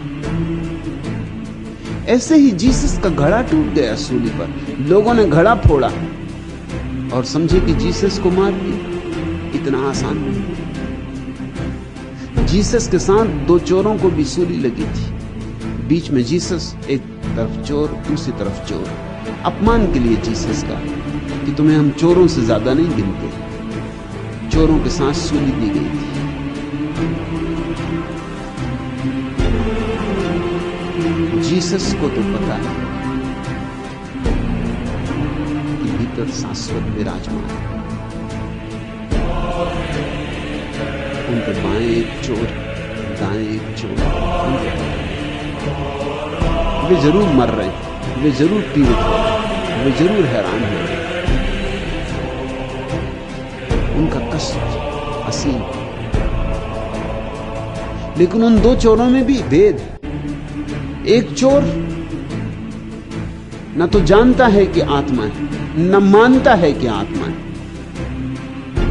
ऐसे ही जीसस का घड़ा टूट गया सूली पर। लोगों ने घड़ा फोड़ा और समझे कि जीसस को मार दिया। इतना आसान नहीं। जीसस के साथ दो चोरों को भी सूली लगी थी। बीच में जीसस, एक तरफ चोर, दूसरी तरफ चोर। अपमान के लिए जीसस का कि तुम्हें हम चोरों से ज्यादा नहीं गिनते। चोरों के साथ सूली दी गई थी। जीसस को तो पता है कि भीतर शाश्वत विराजमान है। उनके बाएं एक चोर, दाएं एक चोर। वे जरूर मर रहे हैं, वे जरूर पीड़ित हो रहे हैं, वे जरूर हैरान हो रहे हैं। उनका कष्ट असीम, लेकिन उन दो चोरों में भी भेद है। एक चोर न तो जानता है कि आत्मा है, न मानता है कि आत्मा है।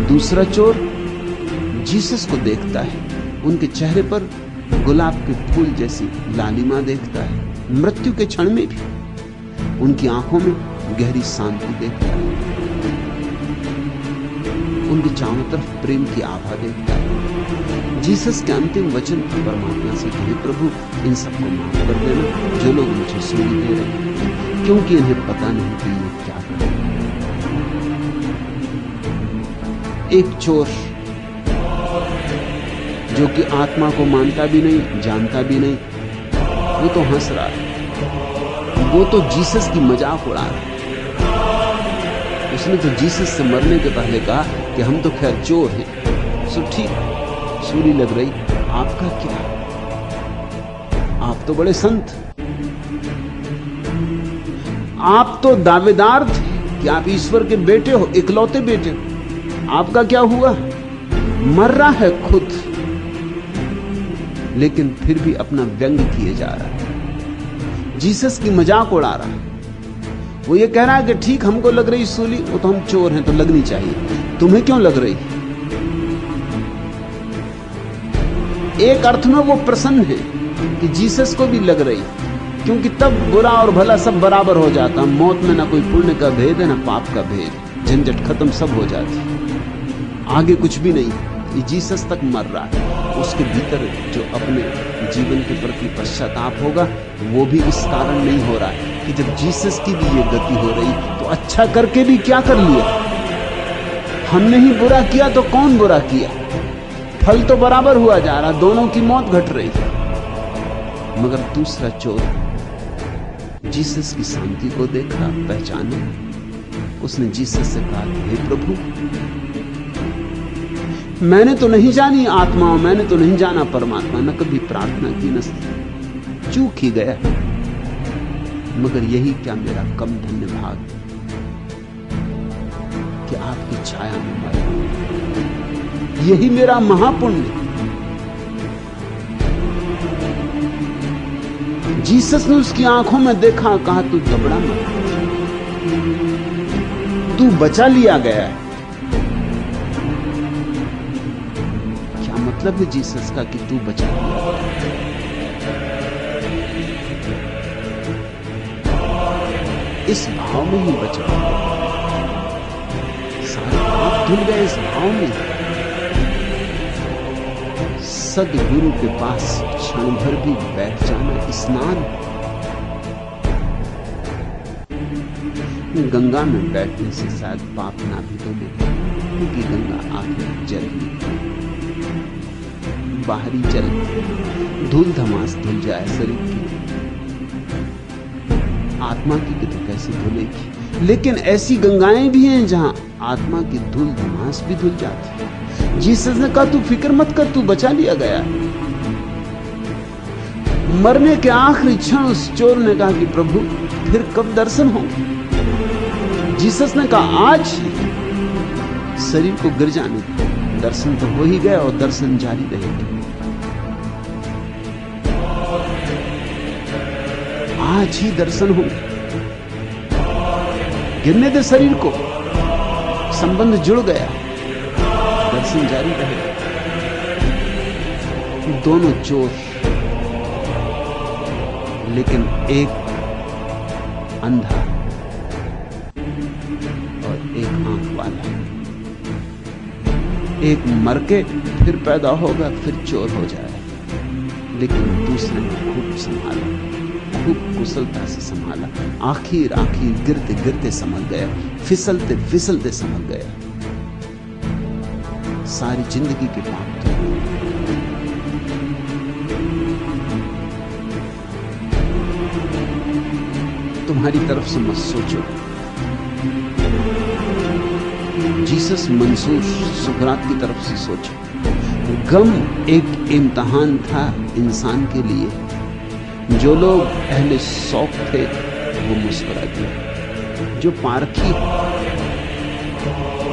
दूसरा चोर जीसस को देखता है, उनके चेहरे पर गुलाब के फूल जैसी लालिमा देखता है। मृत्यु के क्षण में भी उनकी आंखों में गहरी शांति देखता है। उनके चारों तरफ प्रेम की आभा देखता है। जीसस के अंतिम वचन परमात्मा से कहे, प्रभु इन सबको माफ कर देना जो लोग मुझे सूली दे रहे हैं, क्योंकि इन्हें पता नहीं कि ये क्या कर रहे हैं। एक चोर जो कि आत्मा को मानता भी नहीं, जानता भी नहीं, वो तो हंस रहा है, वो तो जीसस की मजाक उड़ा रहा है। उसने तो जीसस से मरने के पहले कहा कि हम तो खैर चोर हैं, सो ठीक, सूली लग रही, आपका क्या, आप तो बड़े संत, आप तो दावेदार थे कि आप ईश्वर के बेटे हो, इकलौते बेटे हो, आपका क्या हुआ? मर रहा है खुद, लेकिन फिर भी अपना व्यंग किए जा रहा है, जीसस की मजाक उड़ा रहा है। वो ये कह रहा है कि ठीक हमको लग रही सूली, वो तो हम चोर हैं तो लगनी चाहिए, तुम्हें क्यों लग रही? एक अर्थ में वो प्रसन्न है कि जीसस को भी लग रही, क्योंकि तब बुरा और भला सब बराबर हो जाता, मौत में ना कोई पुण्य का भेद है ना पाप का भेद, झंझट खत्म, सब हो जाती, आगे कुछ भी नहीं। ये जीसस तक मर रहा है, उसके भीतर जो अपने जीवन के प्रति पश्चाताप होगा वो भी इस कारण नहीं हो रहा है कि जब जीसस की भी ये गति हो रही तो अच्छा करके भी क्या कर लिया, हमने ही बुरा किया तो कौन बुरा किया, फल तो बराबर हुआ जा रहा, दोनों की मौत घट रही। मगर दूसरा चोर जीसस की शांति को देखा, पहचाना, उसने जीसस से कहा, हे प्रभु, मैंने तो नहीं जानी आत्मा, मैंने तो नहीं जाना परमात्मा, न कभी प्रार्थना की, न चूक ही गया, मगर यही क्या मेरा कम धन्य भाग कि आपकी छाया में मरा, यही मेरा महापुण्य। जीसस ने उसकी आंखों में देखा, कहा, तू घबरा मत, तू बचा लिया गया है। मतलब है जीसस का कि तू बचा लिया, इस भाव में ही बचा, सारे पाप धुल गए इस भाव में। सदगुरु के पास क्षण भर भी बैठ जाना स्नान। गंगा में बैठने से शायद पाप ना भी धुले, क्योंकि गंगा आखिर जल ही, बाहरी जल, धूल धमास धुल जाए शरीर की, आत्मा की तो कैसे धुलेगी। लेकिन ऐसी गंगाएं भी हैं जहां आत्मा की धूल धमास भी धुल जाती है। जीसस ने कहा, तू फिक्र मत कर, तू बचा लिया गया। मरने के आखिरी क्षण उस चोर ने कहा कि प्रभु फिर कब दर्शन होंगे? जीसस ने कहा, आज ही शरीर को गिर जाने दो, दर्शन तो हो ही गया और दर्शन जारी रहेगा। आज ही दर्शन होंगे, गिरने दे शरीर को, संबंध जुड़ गया, दर्शन जारी रहेगा। दोनों चोर, लेकिन एक अंधा और एक आंख वाला, एक मर के फिर पैदा होगा, फिर चोर हो जाए, लेकिन दूसरे ने खूब संभाला, खूब कुशलता से संभाला, आखिर गिरते गिरते संभल गया, फिसलते फिसलते संभल गया, सारी जिंदगी के पाप तुम्हारी तरफ से मत सोचो। जीसस मंसूर सुकरात की तरफ से सोचो। गम एक इम्तिहान था इंसान के लिए। जो लोग अहले शौक थे वो मुस्कुरा दिए, जो पारखी वो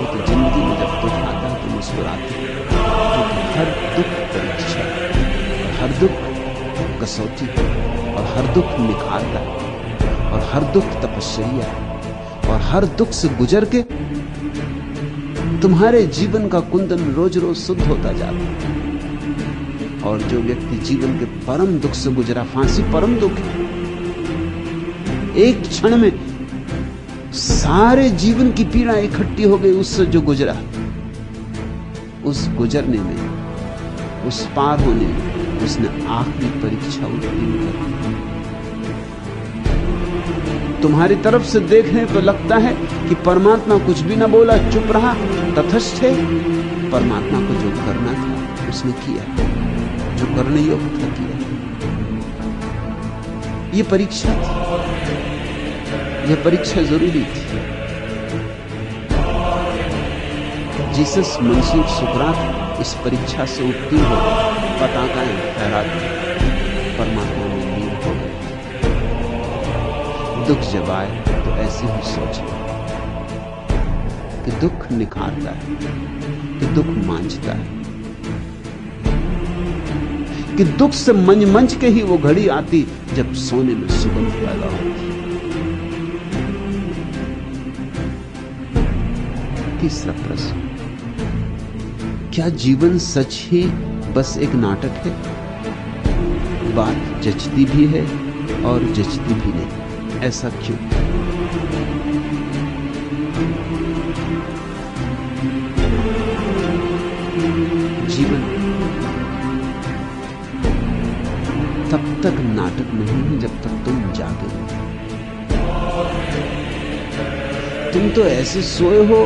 तो जिंदगी में जब दुख आता है तो मुस्कुराते, क्योंकि हर दुख परीक्षा, हर दुख कसौटी, और हर दुख निखारता है, और हर दुख तपस्या, और हर दुख से गुजर के तुम्हारे जीवन का कुंदन रोज रोज शुद्ध होता जाता है। और जो व्यक्ति जीवन के परम दुख से गुजरा, फांसी परम दुख है, एक क्षण में सारे जीवन की पीड़ा इकट्ठी हो गई उससे जो गुजरा, उस गुजरने में, उस पार होने में उसने आखिरी परीक्षा उत्तीर्ण कर। तुम्हारी तरफ से देखने पर लगता है कि परमात्मा कुछ भी ना बोला, चुप रहा, तटस्थ है। परमात्मा को जो करना था उसने किया। जो करने योग्य था किया। ये परीक्षा थी, यह परीक्षा जरूरी थी। जीसस, मंसूर, सुकरात इस परीक्षा से उत्तीर्ण हो गए, पताकाएं फहराते परमात्मा में लीन हो गए। दुख जब आए तो ऐसे ही सोचे कि दुख निखारता है, कि दुख मांझता है, कि दुख से मंज मंज के ही वो घड़ी आती जब सोने में सुगंध पैदा होती। तीसरा प्रश्न, क्या जीवन सच ही बस एक नाटक है? बात जचती भी है और जचती भी नहीं, ऐसा क्यों? जीवन तब तक नाटक नहीं है जब तक तुम जागे। तुम तो ऐसे सोए हो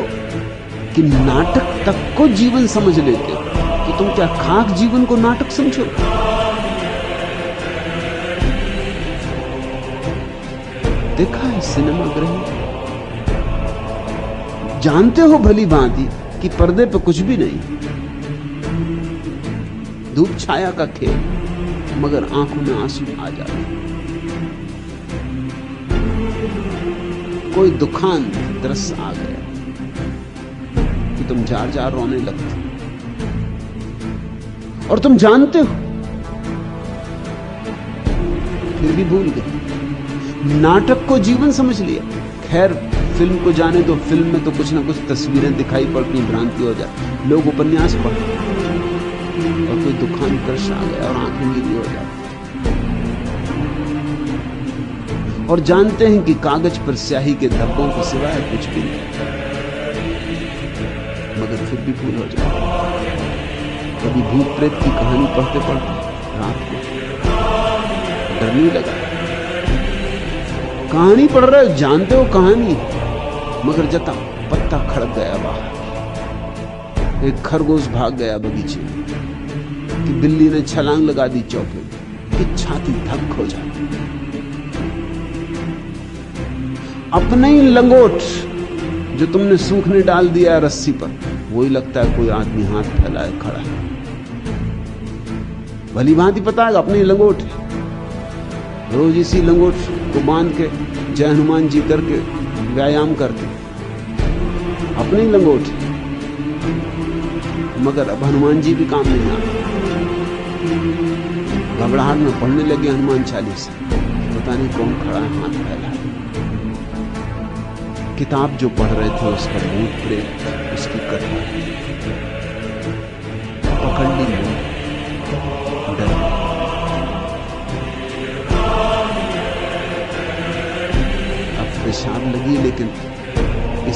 कि नाटक तक को जीवन समझ लेते हो। तो तुम क्या खाक जीवन को नाटक समझो? देखा है सिनेमागृह, जानते हो भली भांति कि पर्दे पे कुछ भी नहीं, धूप छाया का खेल, मगर आंखों में आंसू आ जाते। कोई दुखान दृश्य आ गया कि तुम जार जार रोने लगते, और तुम जानते हो फिर भी भूल गए। नाटक को जीवन समझ लिया। खैर, फिल्म को जाने दो, फिल्म में तो कुछ ना कुछ तस्वीरें दिखाई पड़ती, भ्रांति हो जाती, लोग उपन्यास पढ़ते और कोई दुखान दृश्य आ गया और आंखें गीली हो जाती, और जानते हैं कि कागज पर स्याही के धब्बों के सिवाय कुछ भी नहीं, मगर फिर भी भूल हो जाती। कभी भूत प्रेत की कहानी पढ़ते पढ़ते रात को डरने लगा। कहानी पढ़ रहे हो, जानते हो कहानी, मगर जता पत्ता खड़क गया बाहर, एक खरगोश भाग गया बगीचे में, कि बिल्ली ने छलांग लगा दी चौके में, कि छाती धक हो जाती। अपने ही लंगोट जो तुमने सूखने डाल दिया रस्सी पर, वही लगता है कोई आदमी हाथ फैलाए खड़ा है। भली भांति पता है अपनी लंगोट है। रोज इसी लंगोट को बांध के जय हनुमान जी करके व्यायाम करते, अपनी लंगोट है, मगर अब हनुमान जी भी काम नहीं आते। घबराहट में पढ़ने लगे हनुमान चालीसा, पता नहीं कौन खड़ा है हाथ फैला है। किताब जो पढ़ रहे थे उसका भूत प्रेत, उसकी कथा पकड़ ली, डर। अब पेशाब लगी लेकिन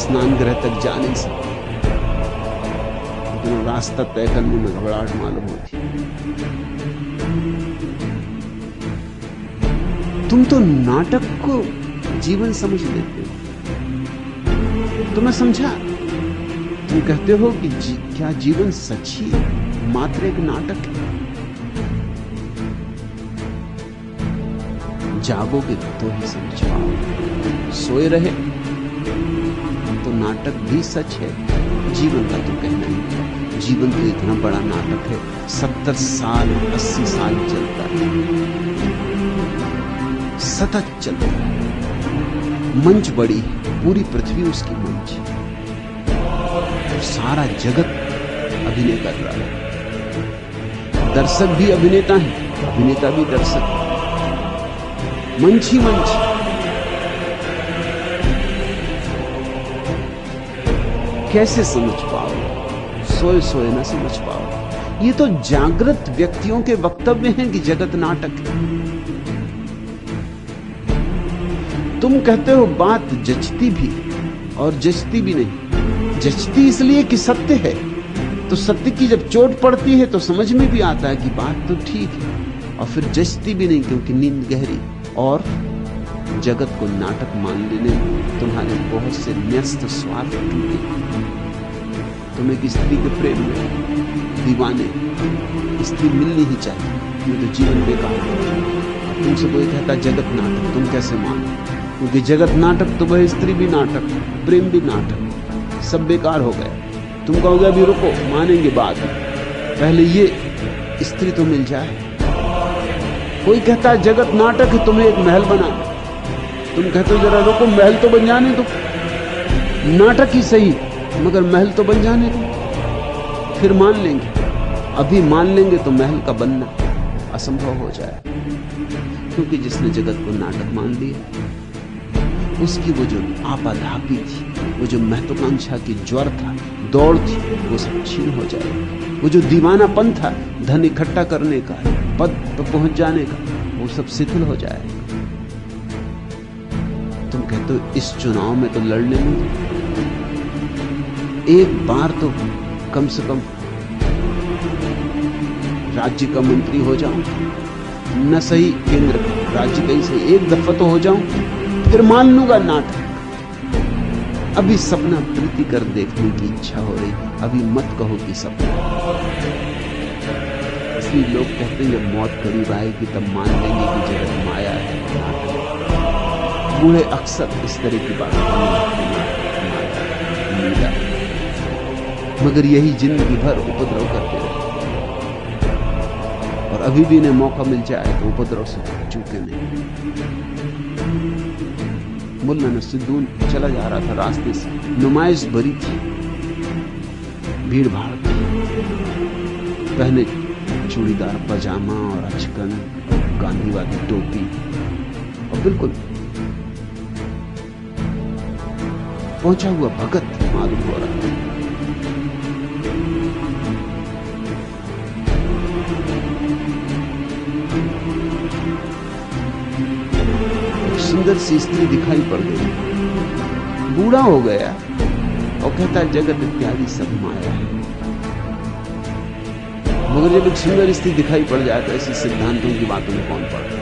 स्नान गृह तक जा नहीं सकते, लेकिन रास्ता तय करने में घबराहट मालूम होती। तुम तो नाटक को जीवन समझ लेते हो। तुम्हें समझा, तुम कहते हो कि क्या जीवन सच ही मात्र एक नाटक है? जागोगे तो ही समझ पाओगे। सोए रहे तो नाटक भी सच है। जीवन का तो कहना ही, जीवन तो इतना बड़ा नाटक है, 70 साल 80 साल चलता है, सतत चलता है। मंच बड़ी है, पूरी पृथ्वी उसकी मंच है, सारा जगत अभिनय कर रहा है। दर्शक भी अभिनेता है, अभिनेता भी दर्शक, मंच ही मंच। कैसे समझ पाओ? सोए सोए ना समझ पाओ। ये तो जागृत व्यक्तियों के वक्तव्य हैं कि जगत नाटक है। तुम कहते हो बात जचती भी और जचती भी नहीं। जचती इसलिए कि सत्य है, तो सत्य की जब चोट पड़ती है तो समझ में भी आता है कि बात तो ठीक है, और फिर जचती भी नहीं क्योंकि नींद गहरी। और जगत को नाटक मान लेने तुम्हारे बहुत से न्यस्त स्वार्थ टूटे, तुम एक स्त्री के प्रेम में दीवाने, स्त्री मिलनी ही चाहिए, नहीं तो जीवन बेकार है। तुमसे कोई कहता जगत नाटक, तुम कैसे मानो? क्योंकि जगत नाटक तो वह स्त्री भी नाटक, प्रेम भी नाटक, सब बेकार हो गया। तुम कहोगे अभी रुको, मानेंगे बाद में, पहले ये स्त्री तो मिल जाए। कोई कहता है जगत नाटक है, तुम्हें एक महल बनाना, तुम कहते हो जरा रुको, महल तो बन जाने दो, नाटक ही सही मगर महल तो बन जाने दो, फिर मान लेंगे। अभी मान लेंगे तो महल का बनना असंभव हो जाए, क्योंकि जिसने जगत को नाटक मान लिया उसकी वो जो आपाधापी थी, वो जो महत्वाकांक्षा की ज्वर था, दौड़ थी, वो सब छीन हो जाएगा। वो जो दीवानापन था धन इकट्ठा करने का, पद पर पहुंच जाने का, वो सब शिथिल हो जाएगा। तुम कहते हो इस चुनाव में तो लड़ने में, एक बार तो कम से कम राज्य का मंत्री हो जाऊं, न सही केंद्र का, राज्य का ही सही, एक दफा तो हो जाऊं, फिर मान लूंगा नाटक। अभी सपना प्रीति कर देखने की इच्छा हो रही, अभी मत कहो कि सपना। इसलिए लोग कहते हैं जब मौत करीब आएगी तब मान लेंगे कि जगत माया है, नाटक। बूढ़े अक्सर इस तरह की बात मीरा, मगर यही जिंदगी भर उपद्रव करते रहे, और अभी भी इन्हें मौका मिल जाए तो उपद्रव से चूके नहीं। मुल्ला नसरुद्दीन चला जा रहा था, रास्ते से नुमाइश भरी थी, भीड़ भाड़ थी, पहने चूड़ीदार पजामा और अचकन, गांधीवादी टोपी, और बिल्कुल पहुंचा हुआ भगत मालूम हो रहा था। सुंदर सी स्त्री दिखाई पड़ गई, बूढ़ा हो गया और कहता जगत इत्यादि सब माया है। मगर जब एक सुंदर स्त्री दिखाई पड़ जाए तो ऐसे सिद्धांतों की बातों में कौन पड़ता?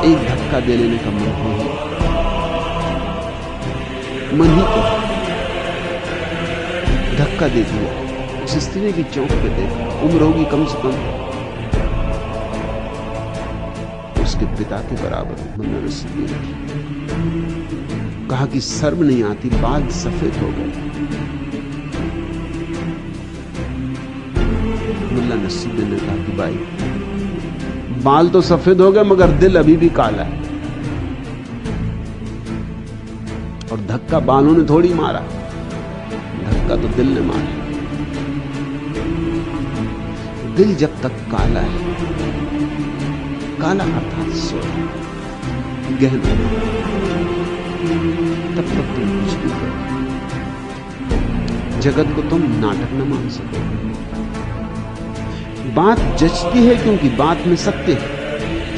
एक धक्का दे लेने का मन ही तो धक्का दे दिया। उस स्त्री की चौंक पे देखा, उम्र होगी कम से कम उसके पिता के बराबर, मुल्ला नसरुद्दीन की। कहा कि शर्म नहीं आती, बाल सफेद हो गए। मुल्ला नसरुद्दीन ने कहा कि भाई बाल तो सफेद हो गए मगर दिल अभी भी काला है, और धक्का बालों ने थोड़ी मारा, धक्का तो दिल ने मारा। दिल जब तक काला है, काला अर्थात सोया, गहना, तब तक तुम कुछ भी करो, जगत को तुम नाटक न मान सको। बात जचती है क्योंकि बात में सत्य है,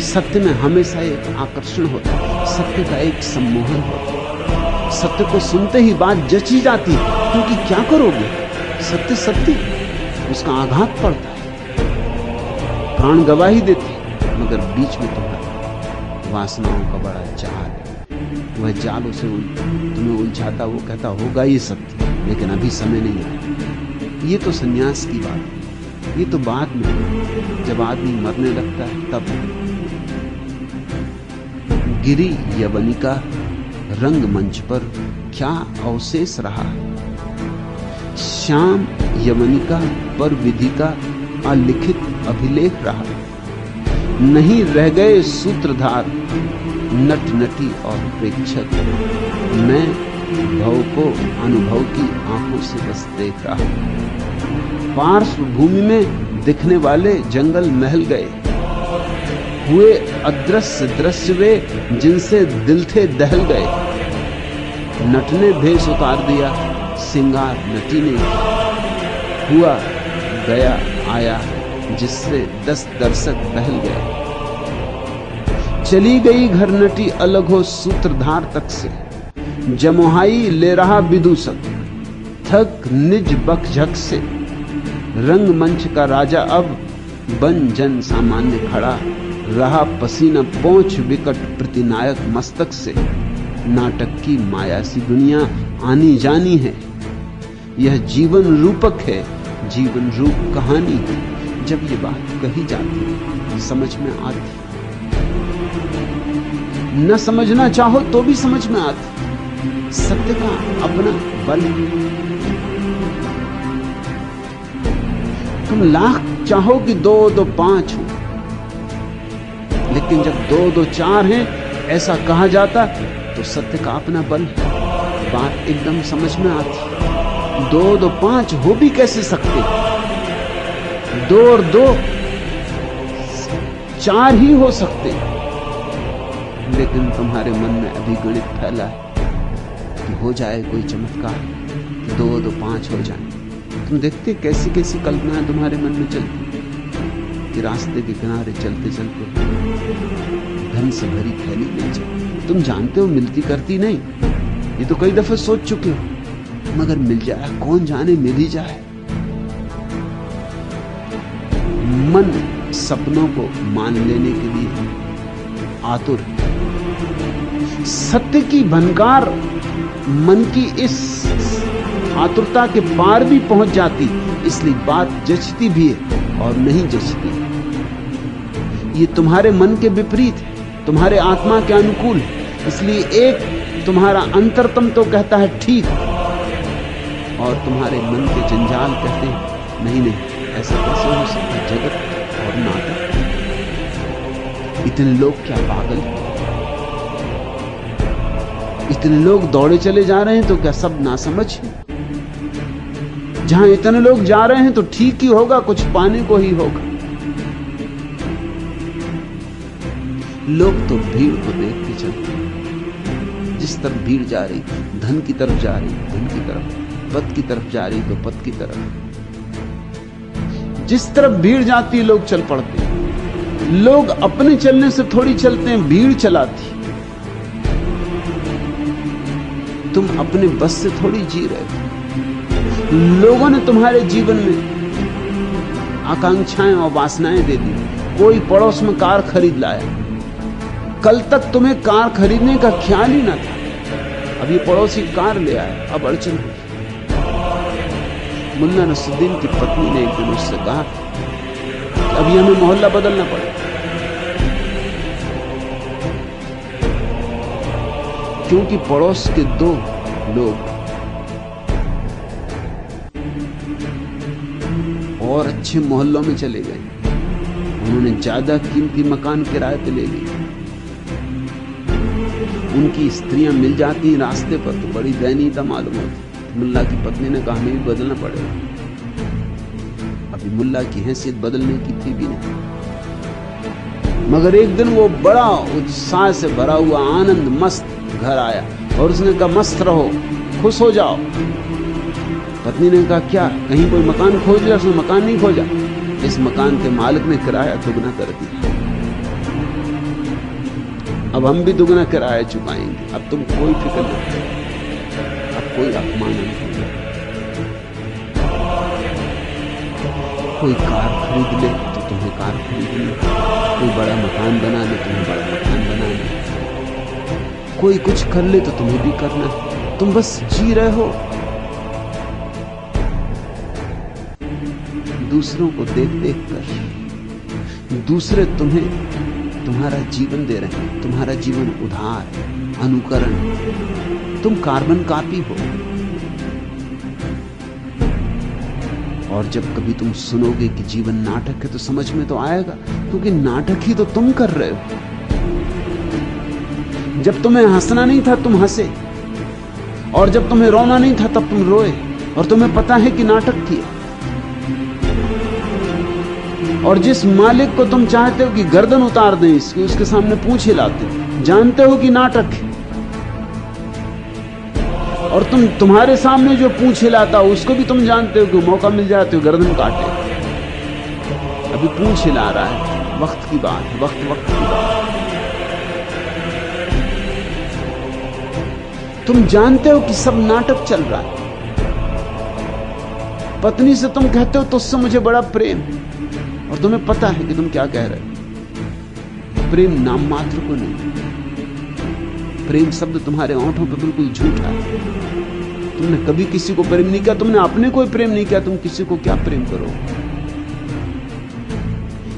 सत्य में हमेशा एक आकर्षण होता है, सत्य का एक सम्मोहन होता है। सत्य को सुनते ही बात जची जाती है, क्योंकि क्या करोगे, सत्य सत्य, उसका आघात पड़ता है, प्राण गवाही देती, मगर बीच में तुम्हारा वासनाओं का बड़ा जाल है। वह जाल उसे तुम्हें उलझाता, वो कहता होगा ये सत्य, लेकिन अभी समय नहीं आया। ये तो संन्यास की बात है, ये तो बाद में जब आदमी मरने लगता है तब। गिरी यवनिका रंग मंच पर क्या अवशेष रहा, श्याम यवनिका पर विधि का अलिखित अभिलेख रहा। नहीं रह गए सूत्रधार, नट नटी और प्रेक्षक, मैं भव को अनुभव की आंखों से बस देख रहा। पार्श्व भूमि में दिखने वाले जंगल महल गए, हुए अदृश्य दृश्य वे जिनसे दिल थे दहल गए। नट ने भेष उतार दिया, सिंगार नटी ने, हुआ गया आया जिससे 10 दर्शक बहल गए। चली गई घर नटी अलग हो सूत्रधार तक से, जमोहाई ले रहा विदूषक, थक निज बकझक से। रंगमंच का राजा अब बन जन सामान्य खड़ा, रहा पसीना पहुंच विकट प्रतिनायक मस्तक से। नाटक की माया सी दुनिया आनी जानी है, यह जीवन रूपक है, जीवन रूप कहानी है। जब ये बात कही जाती है समझ में आती, न समझना चाहो तो भी समझ में आती। सत्य का अपना बल है। तुम लाख चाहो कि 2 2 5 हो, लेकिन जब 2 2 4 हैं ऐसा कहा जाता तो सत्य का अपना बल है। बात एकदम समझ में आती। 2 2 5 हो भी कैसे सकते? 2 और 2 4 ही हो सकते, लेकिन तुम्हारे मन में अभी गणित फैला है कि हो जाए कोई चमत्कार, 2 2 5 हो जाए। तुम देखते कैसी कैसी कल्पनाएं तुम्हारे मन में चलती कि रास्ते के किनारे चलते चलते धन से भरी थैली मिल जाए। तुम जानते हो मिलती करती नहीं, ये तो कई दफे सोच चुके हो, मगर मिल जाए, कौन जाने मिल ही जाए। मन सपनों को मान लेने के लिए आतुर। सत्य की भनकार मन की इस आतुरता के पार भी पहुंच जाती, इसलिए बात जचती भी है और नहीं जचती। ये तुम्हारे मन के विपरीत है, तुम्हारे आत्मा के अनुकूल है। इसलिए एक तुम्हारा अंतरतम तो कहता है ठीक, और तुम्हारे मन के जंजाल कहते हैं नहीं नहीं, ऐसा कैसे हो सकता? जगत और नाटक, इतने लोग क्या पागल हैं? इतने लोग दौड़े चले जा रहे हैं तो क्या सब नासमझ है? जहां इतने लोग जा रहे हैं तो ठीक ही होगा, कुछ पाने को ही होगा। लोग तो भीड़ को देखते चलते, जिस तरफ भीड़ जा रही, धन की तरफ जा रही, धन की तरफ, पद की तरफ जा रही तो पद की तरफ। जिस तरफ भीड़ जाती लोग चल पड़ते। लोग अपने चलने से थोड़ी चलते हैं, भीड़ चलाती। तुम अपने बस से थोड़ी जी रहे हो। लोगों ने तुम्हारे जीवन में आकांक्षाएं और वासनाएं दे दी। कोई पड़ोस में कार खरीद लाया, कल तक तुम्हें कार खरीदने का ख्याल ही ना था, अब ये पड़ोसी कार ले आया, अब अड़चन हुई। मुल्ला नसरुद्दीन की पत्नी ने एक दिन उससे कहा कि अभी हमें मोहल्ला बदलना पड़ेगा, क्योंकि पड़ोस के 2 लोग और अच्छे मोहल्लों में चले गए। उन्होंने ज्यादा कीमती मकान किराए पे ले लिए। उनकी स्त्रियां मिल जाती हैं रास्ते पर तो बड़ी दयनीयता मालूम होती। मुल्ला की पत्नी ने कहा हमें भी बदलना पड़ेगा। अभी मुल्ला की हैसियत बदलने की थी भी नहीं, मगर एक दिन वो बड़ा उत्साह से भरा हुआ आनंद मस्त घर आया और उसने कहा मस्त रहो, खुश हो जाओ। पत्नी ने कहा क्या, कहीं कोई मकान खोज लिया? उसने मकान नहीं खोजा, इस मकान के मालिक ने किराया दुगना कर दिया। अब हम भी दुगना किराया चुकाएंगे, अब तुम कोई फिक्र नहीं, अब कोई अपमान नहीं होगा। कोई कार खरीद ले तो तुम्हें कार खरीद ले, कोई बड़ा मकान बना ले तुम्हें बड़ा मकान बना ले, कोई कुछ कर ले तो तुम्हें भी करना है। तुम बस जी रहे हो, दूसरों को देख देख कर। दूसरे तुम्हें तुम्हारा जीवन दे रहे हैं, तुम्हारा जीवन उधार, अनुकरण। तुम कार्बन कॉपी हो। और जब कभी तुम सुनोगे कि जीवन नाटक है तो समझ में तो आएगा, क्योंकि नाटक ही तो तुम कर रहे हो। जब तुम्हें हंसना नहीं था तुम हंसे, और जब तुम्हें रोना नहीं था तब तुम रोए, और तुम्हें पता है कि नाटक किया। और जिस मालिक को तुम चाहते हो कि गर्दन उतार दें इसकी, उसके सामने पूंछ हिलाते, जानते हो कि नाटक है। और तुम्हारे सामने जो पूंछ हिलाता उसको भी तुम जानते हो कि मौका मिल जाए तो गर्दन काटे। अभी पूंछ हिला रहा है, वक्त की बात है, वक्त की बात। तुम जानते हो कि सब नाटक चल रहा है। पत्नी से तुम कहते हो तुझसे मुझे बड़ा प्रेम, और तुम्हें पता है कि तुम क्या कह रहे हो। प्रेम नाम मात्र को नहीं, प्रेम शब्द तुम्हारे होंठों पे बिल्कुल झूठा है। तुमने कभी किसी को प्रेम नहीं किया, तुमने अपने को प्रेम नहीं किया, तुम किसी को क्या प्रेम करो?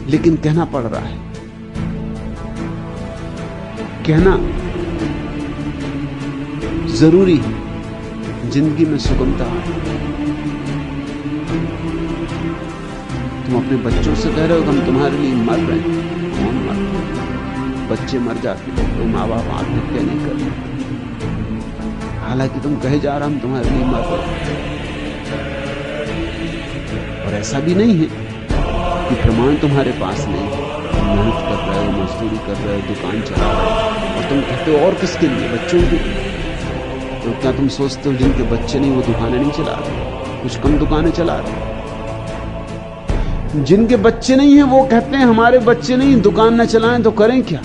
लेकिन कहना पड़ रहा है, कहना जरूरी है, जिंदगी में सुगमता है। तुम अपने बच्चों से कह रहे हो कि हम तुम्हारे लिए मर रहे हैं। कौन मर रहे हैं? बच्चे मर जाते हैं, कोई माँ बाप आत्महत्या नहीं कर रहे। हालांकि तुम कहे जा रहा हम तुम्हारे लिए मर रहे हैं। और ऐसा भी नहीं है कि प्रमाण तुम्हारे पास नहीं है। तुम मेहनत कर रहे हो, मजदूरी कर रहे हो, दुकान चला रहे हो, और तुम कहते हो और किसके लिए? बच्चों के लिए। तो क्या तुम सोचते हो जिनके बच्चे नहीं वो दुकानें नहीं चला रहे? कुछ कम दुकानें चला रहे। जिनके बच्चे नहीं है वो कहते हैं हमारे बच्चे नहीं, दुकान न चलाएं तो करें क्या?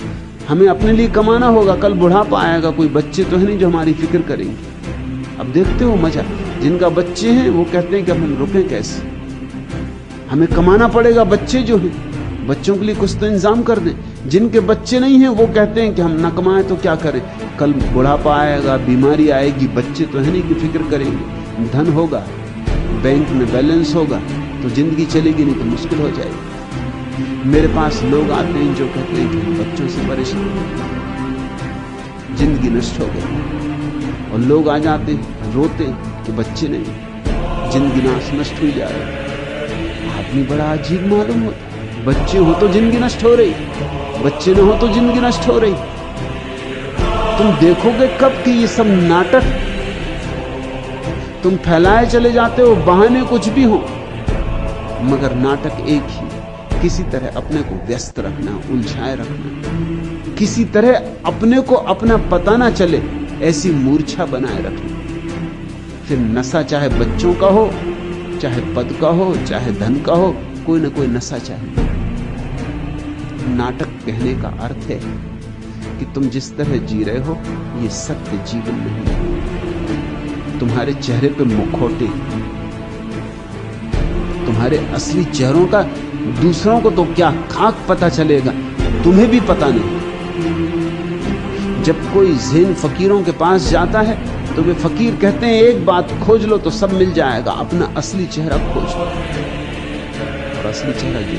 हमें अपने लिए कमाना होगा, कल बुढ़ापा आएगा, कोई बच्चे तो है नहीं जो हमारी फिक्र करेंगे। अब देखते हो मजा। जिनका बच्चे हैं वो कहते हैं कि अब हम रुकें कैसे, हमें कमाना पड़ेगा। बच्चे जो हैं, बच्चों के लिए कुछ तो इंतजाम कर दें। जिनके बच्चे नहीं हैं वो कहते हैं कि हम न कमाएं तो क्या करें, कल बुढ़ापा आएगा, बीमारी आएगी, बच्चे तो है नहीं कि फिक्र करेंगे। धन होगा, बैंक में बैलेंस होगा तो जिंदगी चलेगी, नहीं तो मुश्किल हो जाएगी। मेरे पास लोग आते हैं जो कहते हैं कि बच्चों से परेशान, जिंदगी नष्ट हो गई। और लोग आ जाते हैं रोते कि बच्चे नहीं, जिंदगी नष्ट हुई जा रही। आदमी बड़ा अजीब मालूम होता। बच्चे हो तो जिंदगी नष्ट हो रही, बच्चे न हो तो जिंदगी नष्ट हो रही। तुम देखोगे कब कि ये सब नाटक तुम फैलाए चले जाते हो, बहाने कुछ भी हो, मगर नाटक एक ही, किसी तरह अपने को व्यस्त रखना, उलझाए रखना, किसी तरह अपने को अपना पता ना चले ऐसी मूर्छा बनाए रखना। फिर नशा चाहे बच्चों का हो, चाहे पद का हो, चाहे धन का हो, कोई ना कोई नशा चाहिए। नाटक कहने का अर्थ है कि तुम जिस तरह जी रहे हो ये सत्य जीवन नहीं है। तुम्हारे चेहरे पे मुखौटे, तुम्हारे असली चेहरों का दूसरों को तो क्या खाक पता चलेगा, तुम्हें भी पता नहीं। जब कोई ज़ेन फकीरों के पास जाता है तो वे फकीर कहते हैं एक बात खोज लो तो सब मिल जाएगा, अपना असली चेहरा खोज लो। और असली चेहरा जो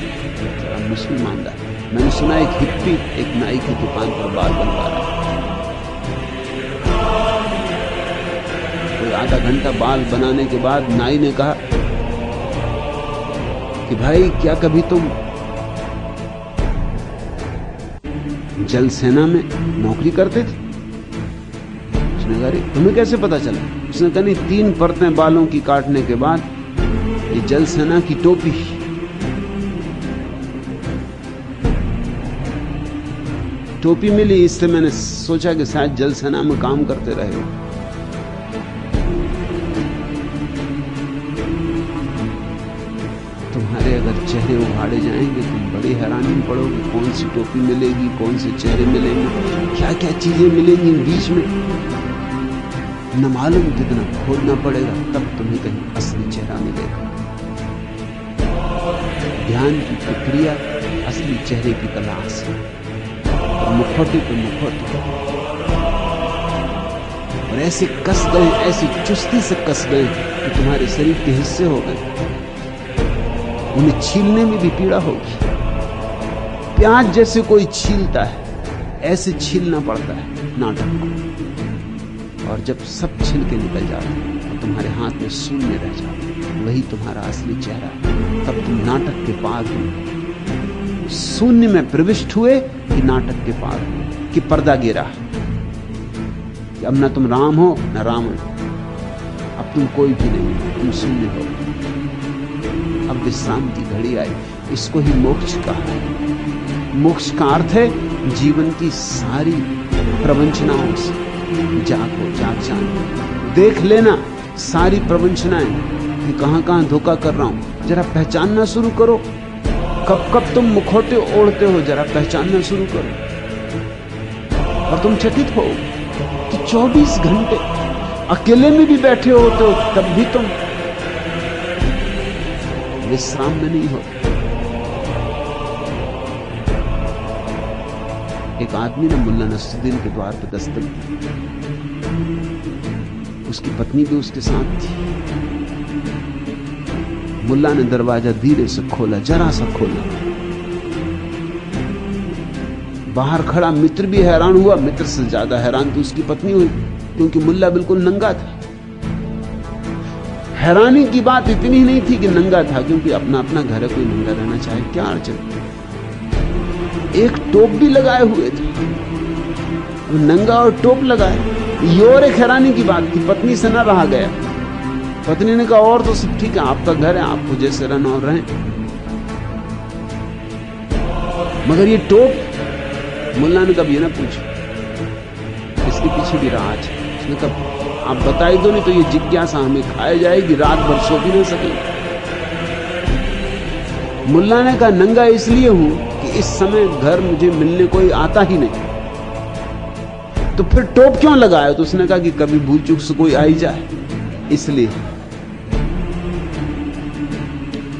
मुसलमान का, मैंने सुना एक हिप्पी एक नाई की दुकान पर बाल बनवा रहा है। कोई आधा घंटा बाल बनाने के बाद नाई ने कहा कि भाई क्या कभी तुम जल सेना में नौकरी करते थे? उसने कहा तुम्हें कैसे पता चला? उसने कहा नहीं, 3 परतें बालों की काटने के बाद ये जल सेना की टोपी मिली, इससे मैंने सोचा कि शायद जल सेना में काम करते रहे हो। तुम्हारे अगर चेहरे उभारे जाएंगे तुम बड़ी हैरानी में पड़ोगे, कौन सी टोपी मिलेगी, कौन से चेहरे मिलेंगे, क्या क्या चीजें मिलेंगी बीच में, न मालूम कितना खोदना पड़ेगा, तब तुम्हें कहीं असली चेहरा मिलेगा। ध्यान की प्रक्रिया असली चेहरे की तलाश है, और मुखौटे पे मुखौटे, और ऐसे कस गए, ऐसी चुस्ती से कस गए कि तुम्हारे शरीर के हिस्से हो गए। उन्हें छीलने में भी पीड़ा होगी। प्याज जैसे कोई छीलता है ऐसे छीलना पड़ता है नाटक को। और जब सब छिल के निकल जाते हैं और तुम्हारे हाथ में शून्य रह जाते, वही तुम्हारा असली चेहरा है। तब तुम नाटक के पार हुए, शून्य में प्रविष्ट हुए कि नाटक के पार हुए, कि पर्दा गिरा कि अब ना तुम राम हो ना रावण, अब तुम कोई भी नहीं, तुम शून्य हो। अब विश्राम की घड़ी आई। इसको ही मोक्ष कहा है। मोक्ष का अर्थ है जीवन की सारी प्रवंचनाओं से जागो, जाग जाना, देख लेना सारी प्रवंचनाएं कि कहां कहां धोखा कर रहा हूं। जरा पहचानना शुरू करो, कब कब तुम मुखौटे ओढ़ते हो, जरा पहचानना शुरू करो। और तुम चकित हो कि 24 घंटे अकेले में भी बैठे होते हो, तब भी तुम विश्राम में नहीं हो। एक आदमी ने मुल्ला नसरुद्दीन के द्वार पर दस्तक दी। उसकी पत्नी भी उसके साथ थी। मुल्ला ने दरवाजा धीरे से खोला, जरा सा खोला। बाहर खड़ा मित्र भी हैरान हुआ। मित्र से ज्यादा हैरान तो उसकी पत्नी हुई, क्योंकि मुल्ला बिल्कुल नंगा था। हैरानी की बात इतनी ही नहीं थी कि नंगा था, क्योंकि अपना अपना घर है, कोई नंगा रहना चाहे, क्या अड़चन। एक टोप भी लगाए हुए थे, नंगा और टोप लगाए। ये और एक हैरानी की बात थी। पत्नी से न रहा गया। पत्नी ने कहा और तो सब ठीक है, आपका घर है, आपको जैसे रहना और रहें, मगर ये टोप। मुल्ला ने कभी ये ना पूछा, इसके पीछे भी राज है। उसने कहा आप बताई दो, नहीं तो ये जिज्ञासा हमें खाए जाएगी, रात भर सो भी ना सकेंगे। मुल्ला ने कहा नंगा इसलिए हूं कि इस समय घर मुझे मिलने कोई आता ही नहीं। तो फिर टोप क्यों लगाया? तो उसने कहा कि कभी भूल चूक से कोई आई जाए, इसलिए।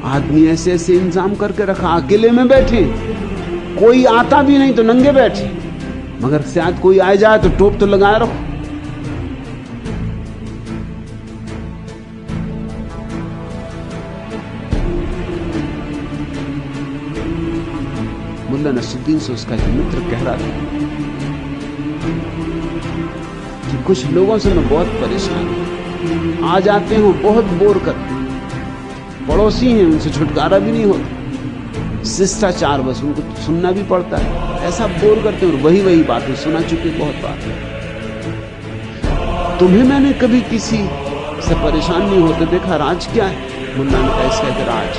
आदमी ऐसे ऐसे इंतजाम करके रखा, अकेले में बैठे, कोई आता भी नहीं तो नंगे बैठे, मगर शायद कोई आ जाए तो टोप तो लगाए रखो। मुल्ला नसरुद्दीन से उसका एक मित्र कह रहा था कि कुछ लोगों से मैं बहुत परेशान हूं, आ जाते हो बहुत बोर करते, पड़ोसी हैं, उनसे छुटकारा भी नहीं होता, शिष्टाचार बस उनको सुनना भी पड़ता है, ऐसा बोर करते हैं, और वही वही बातें सुना चुके बहुत बात। तुम्हें मैंने कभी किसी से परेशान नहीं होते देखा, राज क्या है? मुल्ला ने कहा इसका राज,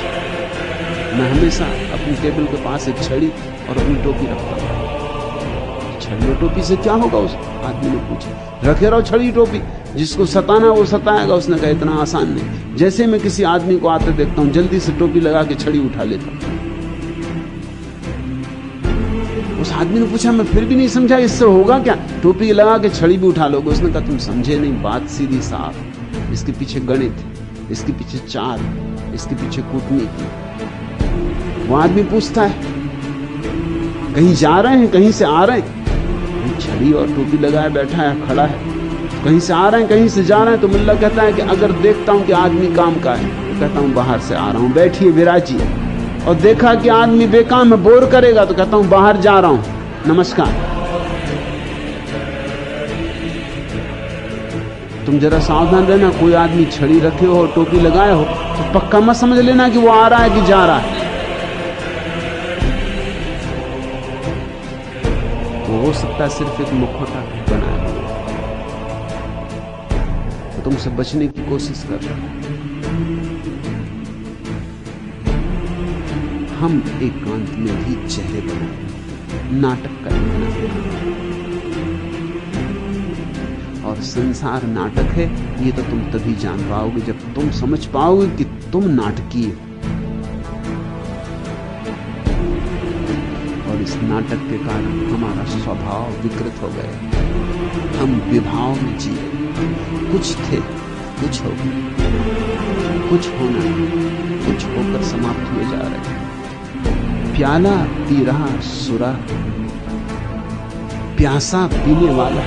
मैं हमेशा अपनी टेबल के पास एक छड़ी और अपनी टोपी रखता हूं। छड़ी और टोपी से क्या होगा? उस आदमी ने पूछा। रखे रहो छड़ी टोपी, जिसको सताना वो सताएगा। उसने कहा इतना आसान नहीं। जैसे मैं किसी आदमी को आते देखता हूं, जल्दी से टोपी लगा के छड़ी उठा लेता हूं। उस आदमी ने पूछा मैं फिर भी नहीं समझा, इससे होगा क्या? टोपी लगा के छड़ी भी उठा लोगे? उसने कहा तुम समझे नहीं, बात सीधी साफ। इसके पीछे गणित, इसके पीछे चाल, इसके पीछे कूटनीति। वो आदमी पूछता है कहीं जा रहे हैं, कहीं से आ रहे हैं? छड़ी और टोपी लगाए बैठा है, खड़ा है, कहीं से आ रहे हैं, कहीं से जा रहे हैं। तो मुल्ला कहता है कि अगर देखता हूं कि आदमी काम का है, तो कहता हूं बाहर से आ रहा हूं, बैठिए विराजिए। और देखा कि आदमी बेकाम है, बोर करेगा, तो कहता हूं बाहर जा रहा हूं, नमस्कार। तुम जरा सावधान रहना, कोई आदमी छड़ी रखे हो और टोपी लगाए हो तो पक्का मत समझ लेना कि वो आ रहा है कि जा रहा है। वो हो सकता है सिर्फ एक मुखौटा बनाया, तो तुमसे बचने की कोशिश कर रहा है। हम एकांत में भी चेहरे बनाए, नाटक करते, और संसार नाटक है ये तो तुम तभी जान पाओगे जब तुम समझ पाओगे कि तुम नाटकीय हो। और इस नाटक के कारण हमारा स्वभाव विकृत हो गया, हम विभाव में जिए, कुछ थे कुछ हो गए, कुछ होना कुछ होकर समाप्त हुए जा रहे। प्याला पी रहा सुरा, प्यासा पीने वाला,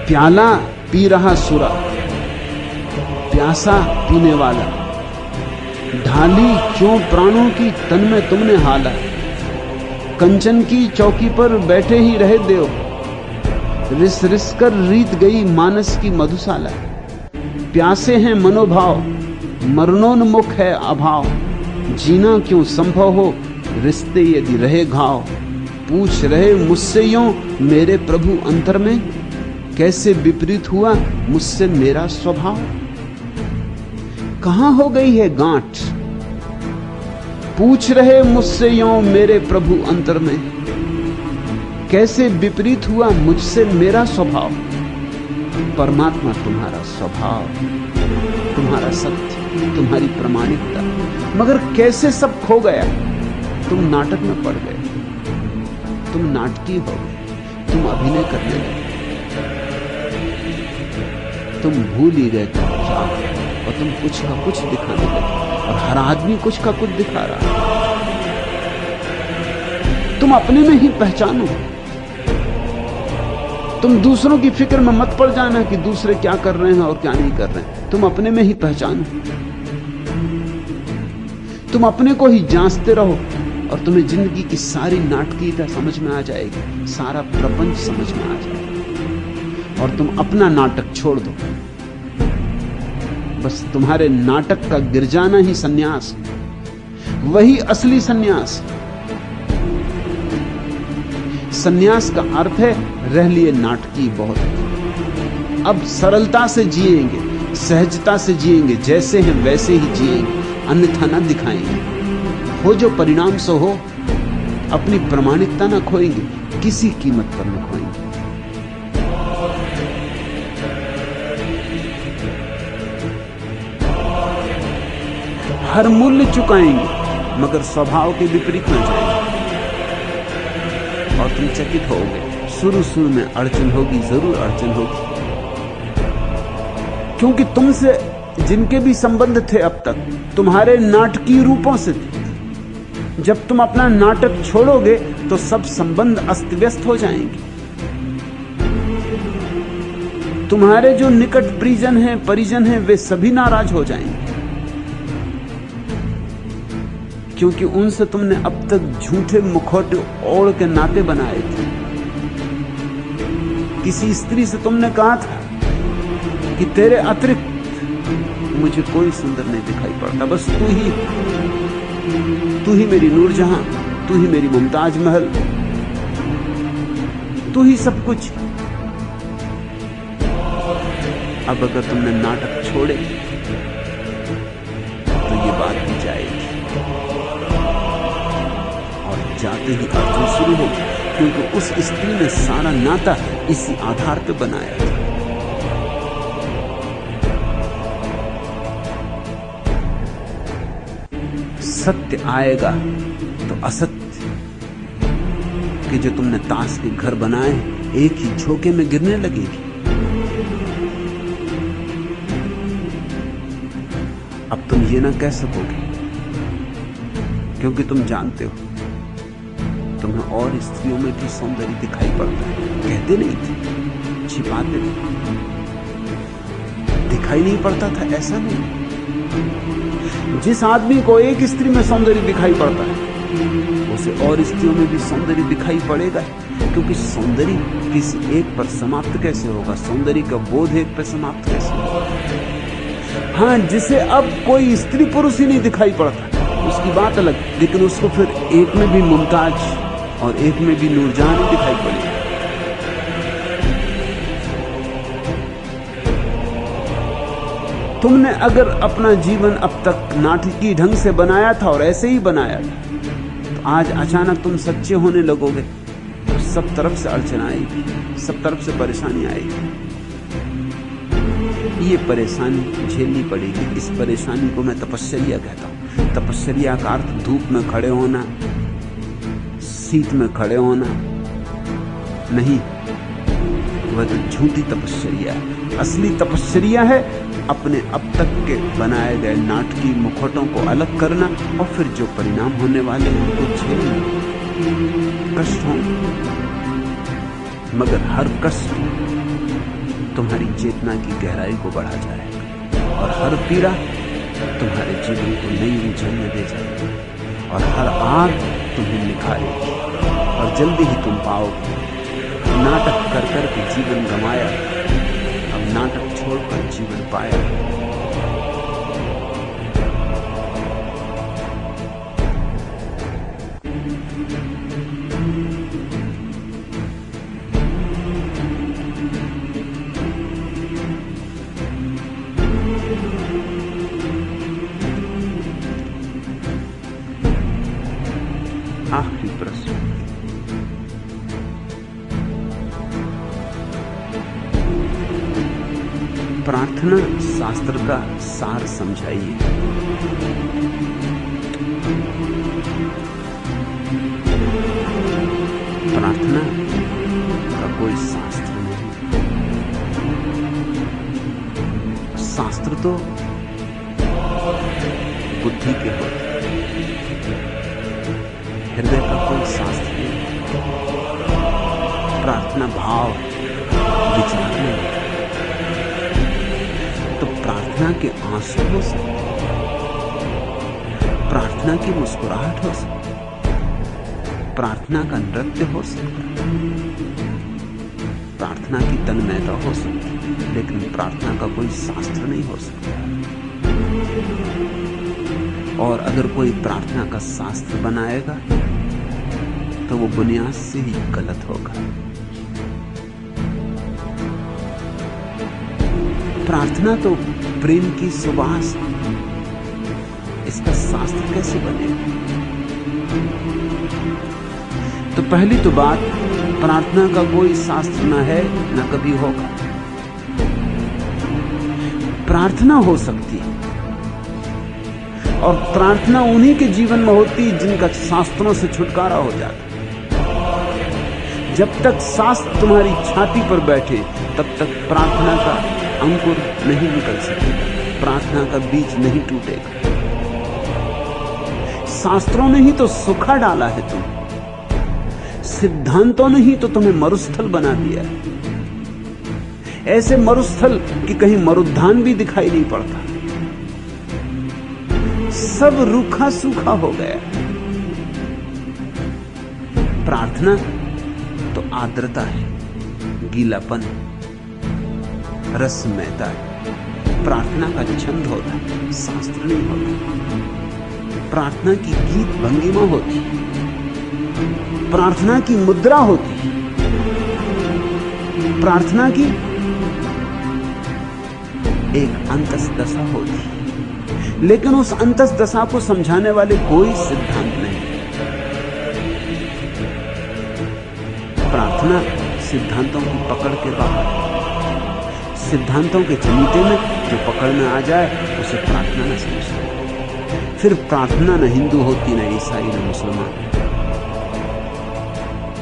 प्याला पी रहा सुरा, प्यासा पीने वाला, ढाली क्यों प्राणों की तन में तुमने हाला, कंचन की चौकी पर बैठे ही रहे देव, रिस रिस कर रीत गई मानस की मधुशाला, प्यासे हैं मनोभाव, मरणोन्मुख है अभाव, जीना क्यों संभव हो, रिश्ते यदि रहे घाव, पूछ रहे मुझसे यूं मेरे प्रभु अंतर में, कैसे विपरीत हुआ मुझसे मेरा स्वभाव, कहां हो गई है गांठ, पूछ रहे मुझसे यूं मेरे प्रभु अंतर में, कैसे विपरीत हुआ मुझसे मेरा स्वभाव। परमात्मा तुम्हारा स्वभाव, तुम्हारा सत्य, तुम्हारी प्रामाणिकता, मगर कैसे सब खो गया। तुम नाटक में पड़ गए, तुम नाटकी हो गए, तुम अभिनय करने लगे, तुम भूल ही गए तुम क्या, और तुम कुछ का कुछ दिखाने लगे, और हर आदमी कुछ का कुछ दिखा रहा है। तुम अपने में ही पहचानो, तुम दूसरों की फिक्र में मत पड़ जाना कि दूसरे क्या कर रहे हैं और क्या नहीं कर रहे हैं। तुम अपने में ही पहचानो, तुम अपने को ही जांचते रहो और तुम्हें जिंदगी की सारी नाटकीयता समझ में आ जाएगी, सारा प्रपंच समझ में आ जाएगा और तुम अपना नाटक छोड़ दो। बस तुम्हारे नाटक का गिर जाना ही सन्यास, वही असली सन्यास। सन्यास का अर्थ है रह लिए नाटकीय बहुत, अब सरलता से जिएंगे, सहजता से जिएंगे, जैसे हैं वैसे ही जिएंगे, अन्यथा न दिखाएंगे। हो जो परिणाम सो हो, अपनी प्रामाणिकता न खोएंगे, किसी कीमत पर न खोएंगे। हर मूल्य चुकाएंगे मगर स्वभाव के विपरीत न जाएंगे। और तुम चकित होगे, शुरू में अड़चन होगी, जरूर अड़चन होगी, क्योंकि तुमसे जिनके भी संबंध थे अब तक तुम्हारे नाटकीय रूपों से थे। जब तुम अपना नाटक छोड़ोगे तो सब संबंध अस्त व्यस्त हो जाएंगे। तुम्हारे जो निकट परिजन हैं वे सभी नाराज हो जाएंगे, क्योंकि उनसे तुमने अब तक झूठे मुखौटे ओढ़ के नाते बनाए थे। किसी स्त्री से तुमने कहा था कि तेरे अतिरिक्त मुझे कोई सुंदर नहीं दिखाई पड़ता, बस तू ही मेरी नूरजहां, तू ही मेरी मुमताज महल, तू ही सब कुछ। अब अगर तुमने नाटक छोड़े तो ये बात भी जाएगी और जाते ही अड़चन शुरू होगी, क्योंकि उस स्त्री ने सारा नाता इसी आधार पे बनाया था। सत्य आएगा तो असत्य कि जो तुमने ताश के घर बनाए एक ही झोंके में गिरने लगेगी। अब तुम ये ना कह सकोगे, क्योंकि तुम जानते हो तुम्हें और स्त्रियों में भी सौंदर्य दिखाई पड़ता है। कहते नहीं थे, छिपाते थे, दिखाई नहीं पड़ता था, ऐसा नहीं। जिस आदमी को एक स्त्री में सौंदर्य दिखाई पड़ता है उसे और स्त्रियों में भी सौंदर्य दिखाई पड़ेगा, क्योंकि सौंदर्य किसी एक पर समाप्त कैसे होगा, सौंदर्य का बोध एक पर समाप्त कैसे होगा। हाँ, जिसे अब कोई स्त्री पुरुष ही नहीं दिखाई पड़ता उसकी बात अलग, लेकिन उसको फिर एक में भी मुमताज और एक में भी नूरजहां नहीं दिखाई पड़ेगी। तुमने अगर अपना जीवन अब तक नाटकीय ढंग से बनाया था और ऐसे ही बनाया था, तो आज अचानक तुम सच्चे होने लगोगे तो सब तरफ से अड़चन आएगी, सब तरफ से परेशानी आएगी। ये परेशानी झेलनी पड़ेगी। इस परेशानी को मैं तपस्या कहता हूं। तपस्या का अर्थ धूप में खड़े होना, शीत में खड़े होना नहीं, वह तो झूठी तपस्या है। असली तपस्या है अपने अब तक के बनाए गए नाटकीय मुखौटों को अलग करना और फिर जो परिणाम होने वाले हैं उनको झेलना। कष्ट हो, मगर हर कष्ट तुम्हारी चेतना की गहराई को बढ़ा जाएगा और हर पीड़ा तुम्हारे जीवन को नई ऊंचाइयां दे जाएगी और हर आग तुम्हें निखारेगी और जल्दी ही तुम पाओगे नाटक कर कर के जीवन गंवाया, अब नाटक छोड़कर जीवन पाया। आखिरी प्रश्न, प्रार्थना शास्त्र का सार समझाइए। प्रार्थना का कोई शास्त्र नहीं। शास्त्र तो बुद्धि के होते, हृदय का कोई शास्त्र नहीं। प्रार्थना भाव, विचार नहीं होता। तो प्रार्थना के आंसू हो सकते, प्रार्थना की मुस्कुराहट हो सकती, प्रार्थना का नृत्य हो सकता है, प्रार्थना की तन्मयता हो सकती है, लेकिन प्रार्थना का कोई शास्त्र नहीं हो सकता। और अगर कोई प्रार्थना का शास्त्र बनाएगा तो वो बुनियाद से ही गलत होगा। प्रार्थना तो प्रेम की सुवास, इसका शास्त्र कैसे बनेगा? तो पहली तो बात, प्रार्थना का कोई शास्त्र न है न कभी होगा। प्रार्थना हो सकती है, और प्रार्थना उन्हीं के जीवन में होती है जिनका शास्त्रों से छुटकारा हो जाता। जब तक शास्त्र तुम्हारी छाती पर बैठे तब तक प्रार्थना का अंकुर नहीं निकल सकेगा, प्रार्थना का बीज नहीं टूटेगा। शास्त्रों ने ही तो सुखा डाला है तुम, सिद्धांतों ने ही तो तुम्हें मरुस्थल बना दिया है। ऐसे मरुस्थल कि कहीं मरुद्धान भी दिखाई नहीं पड़ता, सब रूखा सूखा हो गया। प्रार्थना तो आर्द्रता है, गीलापन, रसमयता है। प्रार्थना का छंद होता है, शास्त्र नहीं होता। प्रार्थना की गीत भंगिमा होती, प्रार्थना की मुद्रा होती, प्रार्थना की एक अंतसदशा होती, लेकिन उस अंतसदशा को समझाने वाले कोई सिद्धांत नहीं। प्रार्थना सिद्धांतों की पकड़ के बाहर, सिद्धांतों के चमीते में जो पकड़ में आ जाए उसे प्रार्थना न समझते। फिर प्रार्थना न हिंदू होती, न ईसाई, न मुसलमान।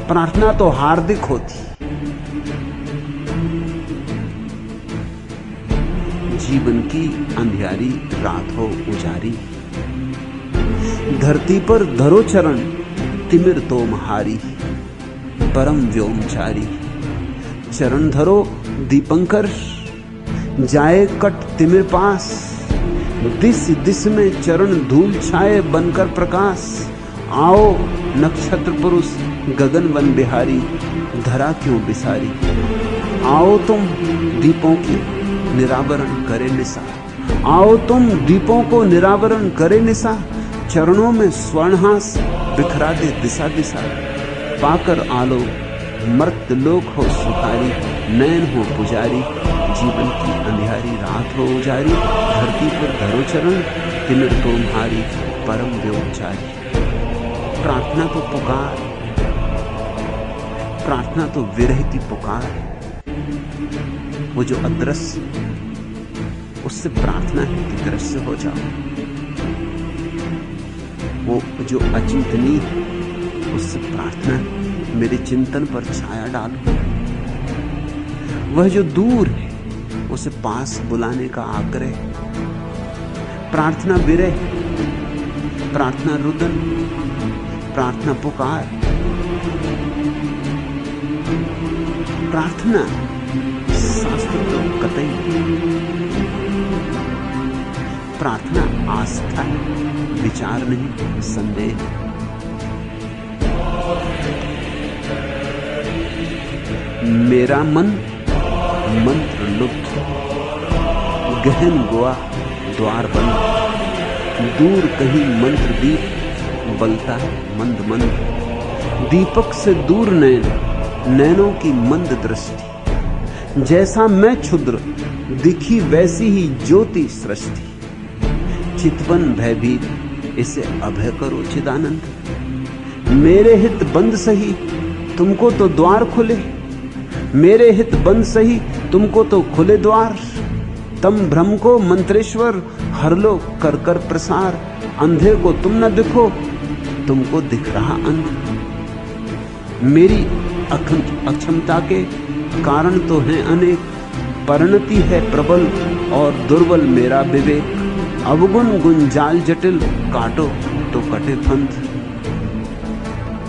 प्रार्थना तो हार्दिक होती, जीवन की अंधियारी रात हो उजारी, धरती पर धरो चरण तिमिर तो महारी, परम व्योमचारी। चरण धरो दीपंकर, जाए कट तिमिर पास, दिस दिस में चरण धूल छाए बनकर प्रकाश। आओ नक्षत्र पुरुष गगन वन बिहारी, धरा क्यों बिसारी। आओ तुम दीपों की निरावरण करे निशा, आओ तुम दीपों को निरावरण करे निशा। चरणों में स्वर्णहास बिखरा दे दिशा दिशा, पाकर आलो मर्त लोक हो सुखारी। नैन हो पुजारी, जीवन की अंधियारी रात हो उजारी। धरती पर धरो चरण तिमिर तोमहारी, परम व्योमचारी। प्रार्थना तो पुकार, प्रार्थना तो विरह की पुकार है। वो जो अदृश्य, उससे प्रार्थना है कि दृश्य हो जाओ। वो जो अचिंतनीय है, उससे प्रार्थना है मेरे चिंतन पर छाया डालो। वह जो दूर है, उसे पास बुलाने का आग्रह। प्रार्थना विरह, प्रार्थना रुदन, प्रार्थना पुकार। प्रार्थना शास्त्र तो कतई नहीं। प्रार्थना आस्था है, विचार नहीं, संदेह। मेरा मन मंत्र लुप्त, गहन गुआ द्वार बंद। दूर कहीं मंत्र दीप बलता है मंद मंद। दीपक से दूर नैन, नैनों की मंद दृष्टि। जैसा मैं क्षुद्र दिखी वैसी ही ज्योति सृष्टि। चितवन भयभीत, इसे अभय करो चिदानंद। मेरे हित बंद सही, तुमको तो द्वार खुले। मेरे हित बंद सही, तुमको तो खुले द्वार। तम भ्रम को मंत्रेश्वर हर लो कर कर प्रसार। अंधे को तुम न दिखो, तुमको दिख रहा अंध। मेरी अक्षमता के कारण तो हैं अनेक। परिणति है प्रबल और दुर्बल मेरा विवेक। अवगुण गुंजाल जटिल, काटो तो कटे फंद।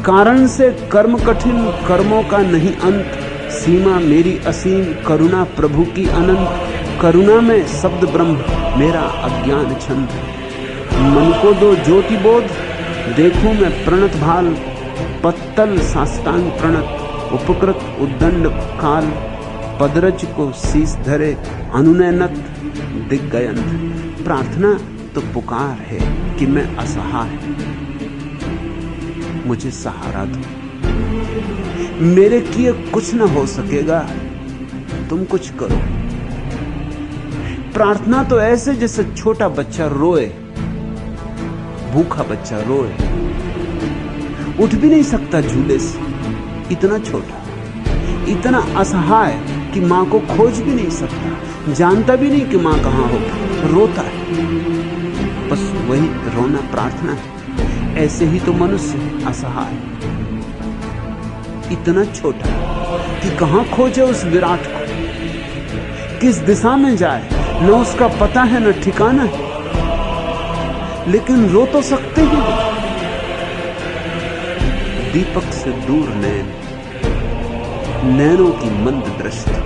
कारण से कर्म कठिन, कर्मों का नहीं अंत। सीमा मेरी असीम, करुणा प्रभु की अनंत। करुणा में शब्द ब्रह्म मेरा अज्ञान छंद। मन को दो ज्योति बोध, देखूं मैं प्रणत भाल। पत्तल साष्टांग प्रणत, उपकृत उद्दंड काल। पदरज को शीस धरे, अनुनयनत दिग्गयंत। प्रार्थना तो पुकार है कि मैं असहाय, मुझे सहारा दो। मेरे किए कुछ न हो सकेगा, तुम कुछ करो। प्रार्थना तो ऐसे जैसे छोटा बच्चा रोए, भूखा बच्चा रोए, उठ भी नहीं सकता झूले से, इतना छोटा, इतना असहाय कि मां को खोज भी नहीं सकता, जानता भी नहीं कि मां कहां हो, रोता है। बस वही रोना प्रार्थना है। ऐसे ही तो मनुष्य असहाय, इतना छोटा कि कहां खोजे उस विराट को, किस दिशा में जाए, न उसका पता है न ठिकाना है। लेकिन रो तो सकते हैं। दीपक से दूर नैन, नैनों की मंद दृष्टि।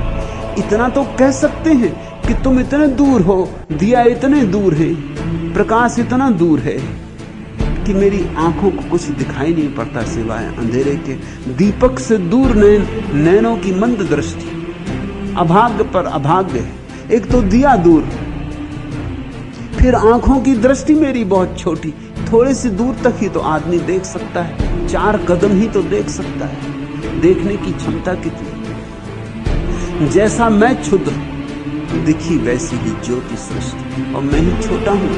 इतना तो कह सकते हैं कि तुम इतने दूर हो, दिया इतने दूर है, प्रकाश इतना दूर है कि मेरी आंखों को कुछ दिखाई नहीं पड़ता सिवाय अंधेरे के। दीपक से दूर नैन, नैनों की मंद दृष्टि। अभाग्य पर अभाग्य है। एक तो दिया दूर, फिर आंखों की दृष्टि मेरी बहुत छोटी। थोड़े से दूर तक ही तो आदमी देख सकता है, 4 कदम ही तो देख सकता है। देखने की क्षमता कितनी। जैसा मैं क्षुद्र, दिखी वैसी ही ज्योति सृष्टि। और मैं ही छोटा हूं,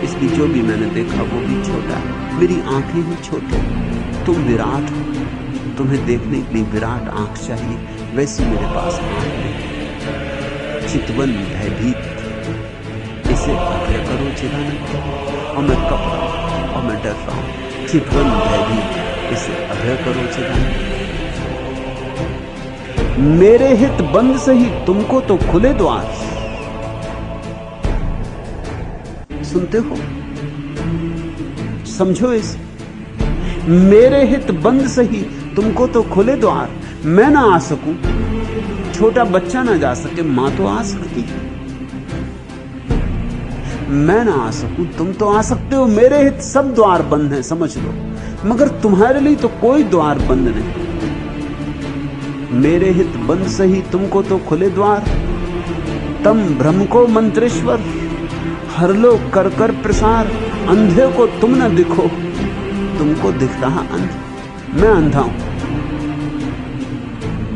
इसलिए जो भी मैंने देखा वो भी छोटा है। मेरी आंखें ही छोटी। तुम विराट हो, तुम्हें देखने के लिए विराट आंख चाहिए, वैसी मेरे पास आंख नहीं। चितवन भयभीत, इसे अभय करो चिदानंद। और मैं कप रहा हूं और मैं डर रहा हूं। चितवन भयभीत, इसे अभय करो चिदानंद। मेरे हित बंद से ही तुमको तो खुले द्वार। सुनते हो, समझो इसे। मेरे हित बंद से ही तुमको तो खुले द्वार। मैं ना आ सकूं, छोटा बच्चा ना जा सके, मां तो आ सकती है। मैं ना आ सकूं, तुम तो आ सकते हो। मेरे हित सब द्वार बंद हैं, समझ लो, मगर तुम्हारे लिए तो कोई द्वार बंद नहीं। मेरे हित बंद से ही तुमको तो खुले द्वार। तम भ्रम को मंत्रेश्वर, हर लो कर कर प्रसार। अंधे को तुम न दिखो, तुमको दिख रहा अंध। मैं अंधा हूं,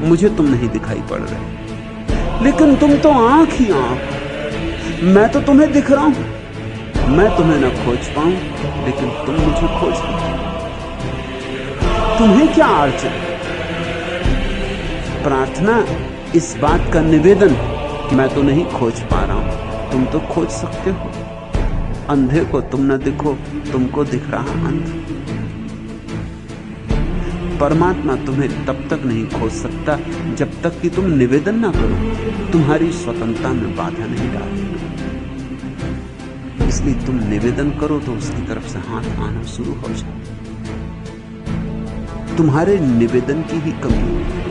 मुझे तुम नहीं दिखाई पड़ रहे, लेकिन तुम तो आंख ही आंख। मैं तो तुम्हें दिख रहा हूं। मैं तुम्हें न खोज पाऊं, लेकिन तुम मुझे खोज लो। तुम्हें क्या अड़चन? प्रार्थना इस बात का निवेदन कि मैं तो नहीं खोज पा रहा हूं, तुम तो खोज सकते हो। अंधे को तुम न दिखो, तुमको दिख रहा अंध। परमात्मा तुम्हें तब तक नहीं खोज सकता जब तक कि तुम निवेदन ना करो। तुम्हारी स्वतंत्रता में बाधा नहीं डालेगा। इसलिए तुम निवेदन करो तो उसकी तरफ से हाथ आना शुरू हो जाए। तुम्हारे निवेदन की ही कमी है।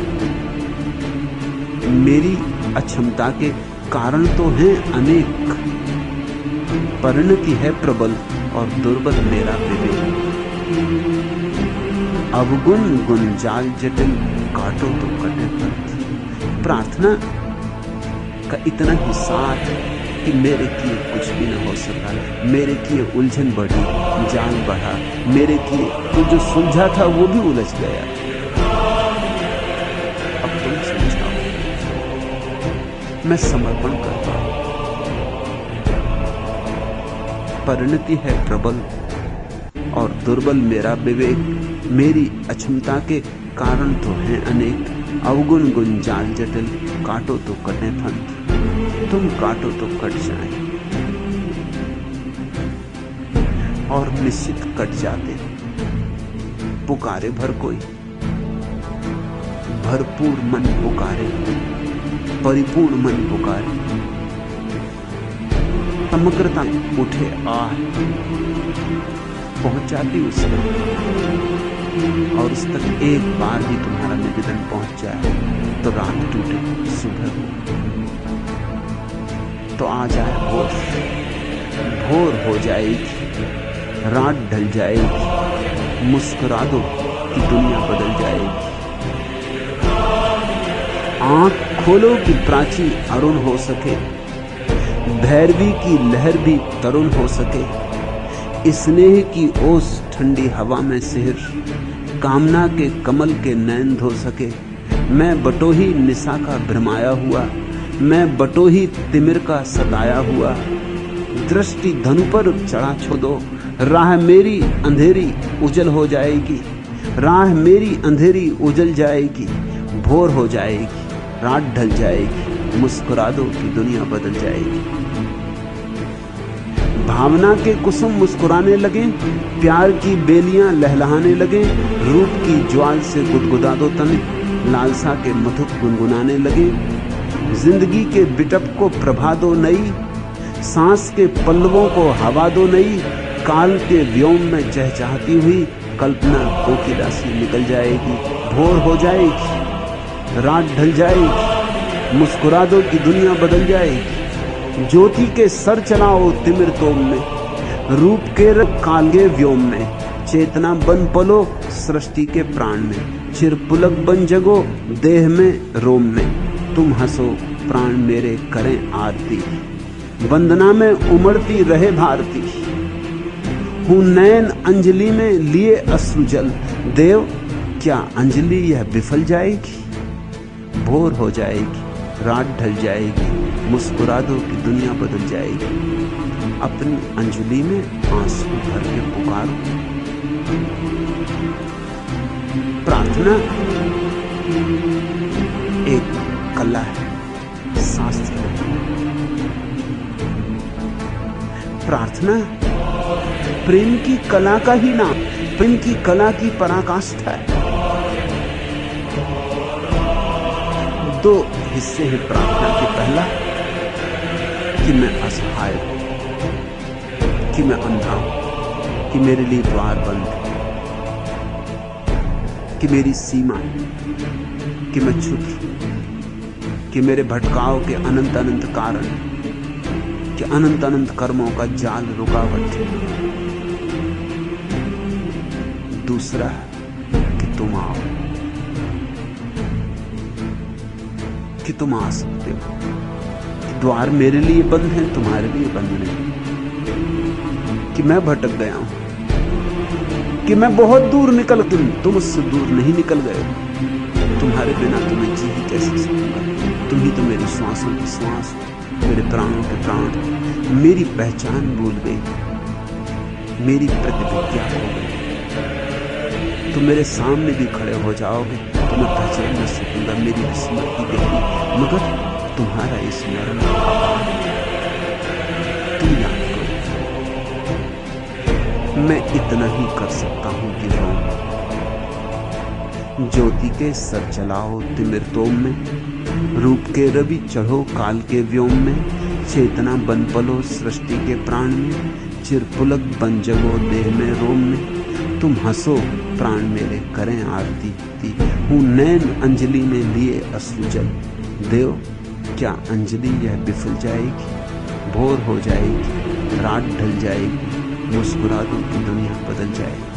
मेरी अक्षमता के कारण तो हैं अनेक, परिणति है प्रबल और दुर्बल मेरा विवेक। अवगुण गुण जाल जटिल, काटो तो कटे पंथ। प्रार्थना का इतना ही साथ कि मेरे किए कुछ भी न हो सका। मेरे किए उलझन बढ़ी, जाल बढ़ा। मेरे किए तो जो सुलझा था वो भी उलझ गया। अब तुम समझाओ, मैं समर्पण करता हूं। परिणति है प्रबल और दुर्बल मेरा विवेक। मेरी अक्षमता के कारण तो हैं अनेक। अवगुण गुण जाल जटिल, काटो तो कटे पंथ। तुम काटो तो कट जाए, और निश्चित कट जाते। पुकारे भर कोई, भरपूर मन पुकारे, परिपूर्ण मन पुकारे। समग्रता उठे आह, पहुंच जाती उसमें। और उस तक एक बार भी तुम्हारा निवेदन पहुंच जाए तो रात टूटे सुबह हो, तो आ जाए भोर, भोर हो जाएगी, रात ढल जाएगी, मुस्कुरा दो कि दुनिया बदल जाएगी। आंख खोलो कि प्राची अरुण हो सके, भैरवी की लहर भी तरुण हो सके, स्नेह की ओस ठंडी हवा में सिहर, कामना के कमल के नैन धो सके। मैं बटोही निशा का भ्रमाया हुआ, मैं बटोही तिमिर का सताया हुआ, दृष्टि धनु पर चढ़ा छोड़ो, राह मेरी अंधेरी उजल हो जाएगी, राह मेरी अंधेरी उजल जाएगी, भोर हो जाएगी, रात ढल जाएगी, मुस्कुरा दो कि दुनिया बदल जाएगी। भावना के कुसुम मुस्कुराने लगे, प्यार की बेलियां लहलहाने लगे, रूप की ज्वाल से गुदगुदा दो तने, लालसा के मधुक गुनगुनाने लगे, जिंदगी के बिटप को प्रभा दो नई, सांस के पल्लवों को हवा दो नई, काल के व्योम में चहचहाती हुई कल्पना कोकिला सी निकल जाएगी, भोर हो जाएगी, रात ढल जाएगी, मुस्कुरा दो कि दुनिया बदल जाएगी। ज्योति के सर चलाओ तिमिर तोम में, रूप के रंग काल के व्योम में, चेतना बन पलो सृष्टि के प्राण में, चिरपुलक बन जगो देह में रोम में, तुम हंसो प्राण मेरे करें आरती, वंदना में उमड़ती रहे भारती, हूं नैन अंजलि में लिए अश्रु जल, देव क्या अंजलि यह विफल जाएगी, भोर हो जाएगी, रात ढल जाएगी, मुस्कुरा दो कि दुनिया बदल जाएगी। अपनी अंजलि में आंसू भर के पुकारो। प्रार्थना एक कला है, शास्त्र है। प्रार्थना प्रेम की कला का ही नाम, प्रेम की कला की पराकाष्ठा है। दो हिस्से हैं प्रार्थना के। पहला कि मैं असहाय हूं, कि मैं अंधा हूं, कि मेरे लिए द्वार बंद है, कि मेरी सीमा है, कि मैं क्षुद्र, कि मेरे भटकाव के अनंत अनंत कारण, कि अनंत अनंत कर्मों का जाल रुकावट है। दूसरा कि तुम आओ, कि तुम आ सकते हो, द्वार मेरे लिए बंद है, तुम्हारे लिए बंद नहीं, कि मैं भटक गया हूं, कि मैं बहुत दूर निकल, तुम उससे दूर नहीं निकल गए, तुम्हारे बिना तो मैं जी ही कैसे सकूंगा, तुम ही तो मेरी श्वासों की श्वास, मेरे प्राणों के प्राण, मेरी पहचान भूल गई, मेरी प्रतिज्ञा हो गई, तुम मेरे सामने भी खड़े हो जाओगे तो मैं पहचान न सकूंगा मेरी स्मृति गहरी, मगर तुम्हारा स्मरण तुम याद करो। मैं इतना ही कर सकता हूं कि ज्योति के सर चलाओ तिमिर तोम में, रूप के रवि चढ़ो काल के व्योम में, चेतना बन पलो सृष्टि के प्राण में, चिरपुलक बन जगो देह में रोम में, तुम हंसो प्राण मेरे करें आरती, हूं नैन अंजलि में लिए अश्रु जल, देव क्या अंजलि यह विफल जाएगी, भोर हो जाएगी, रात ढल जाएगी, मुस्कुरा दो कि दुनिया बदल जाएगी।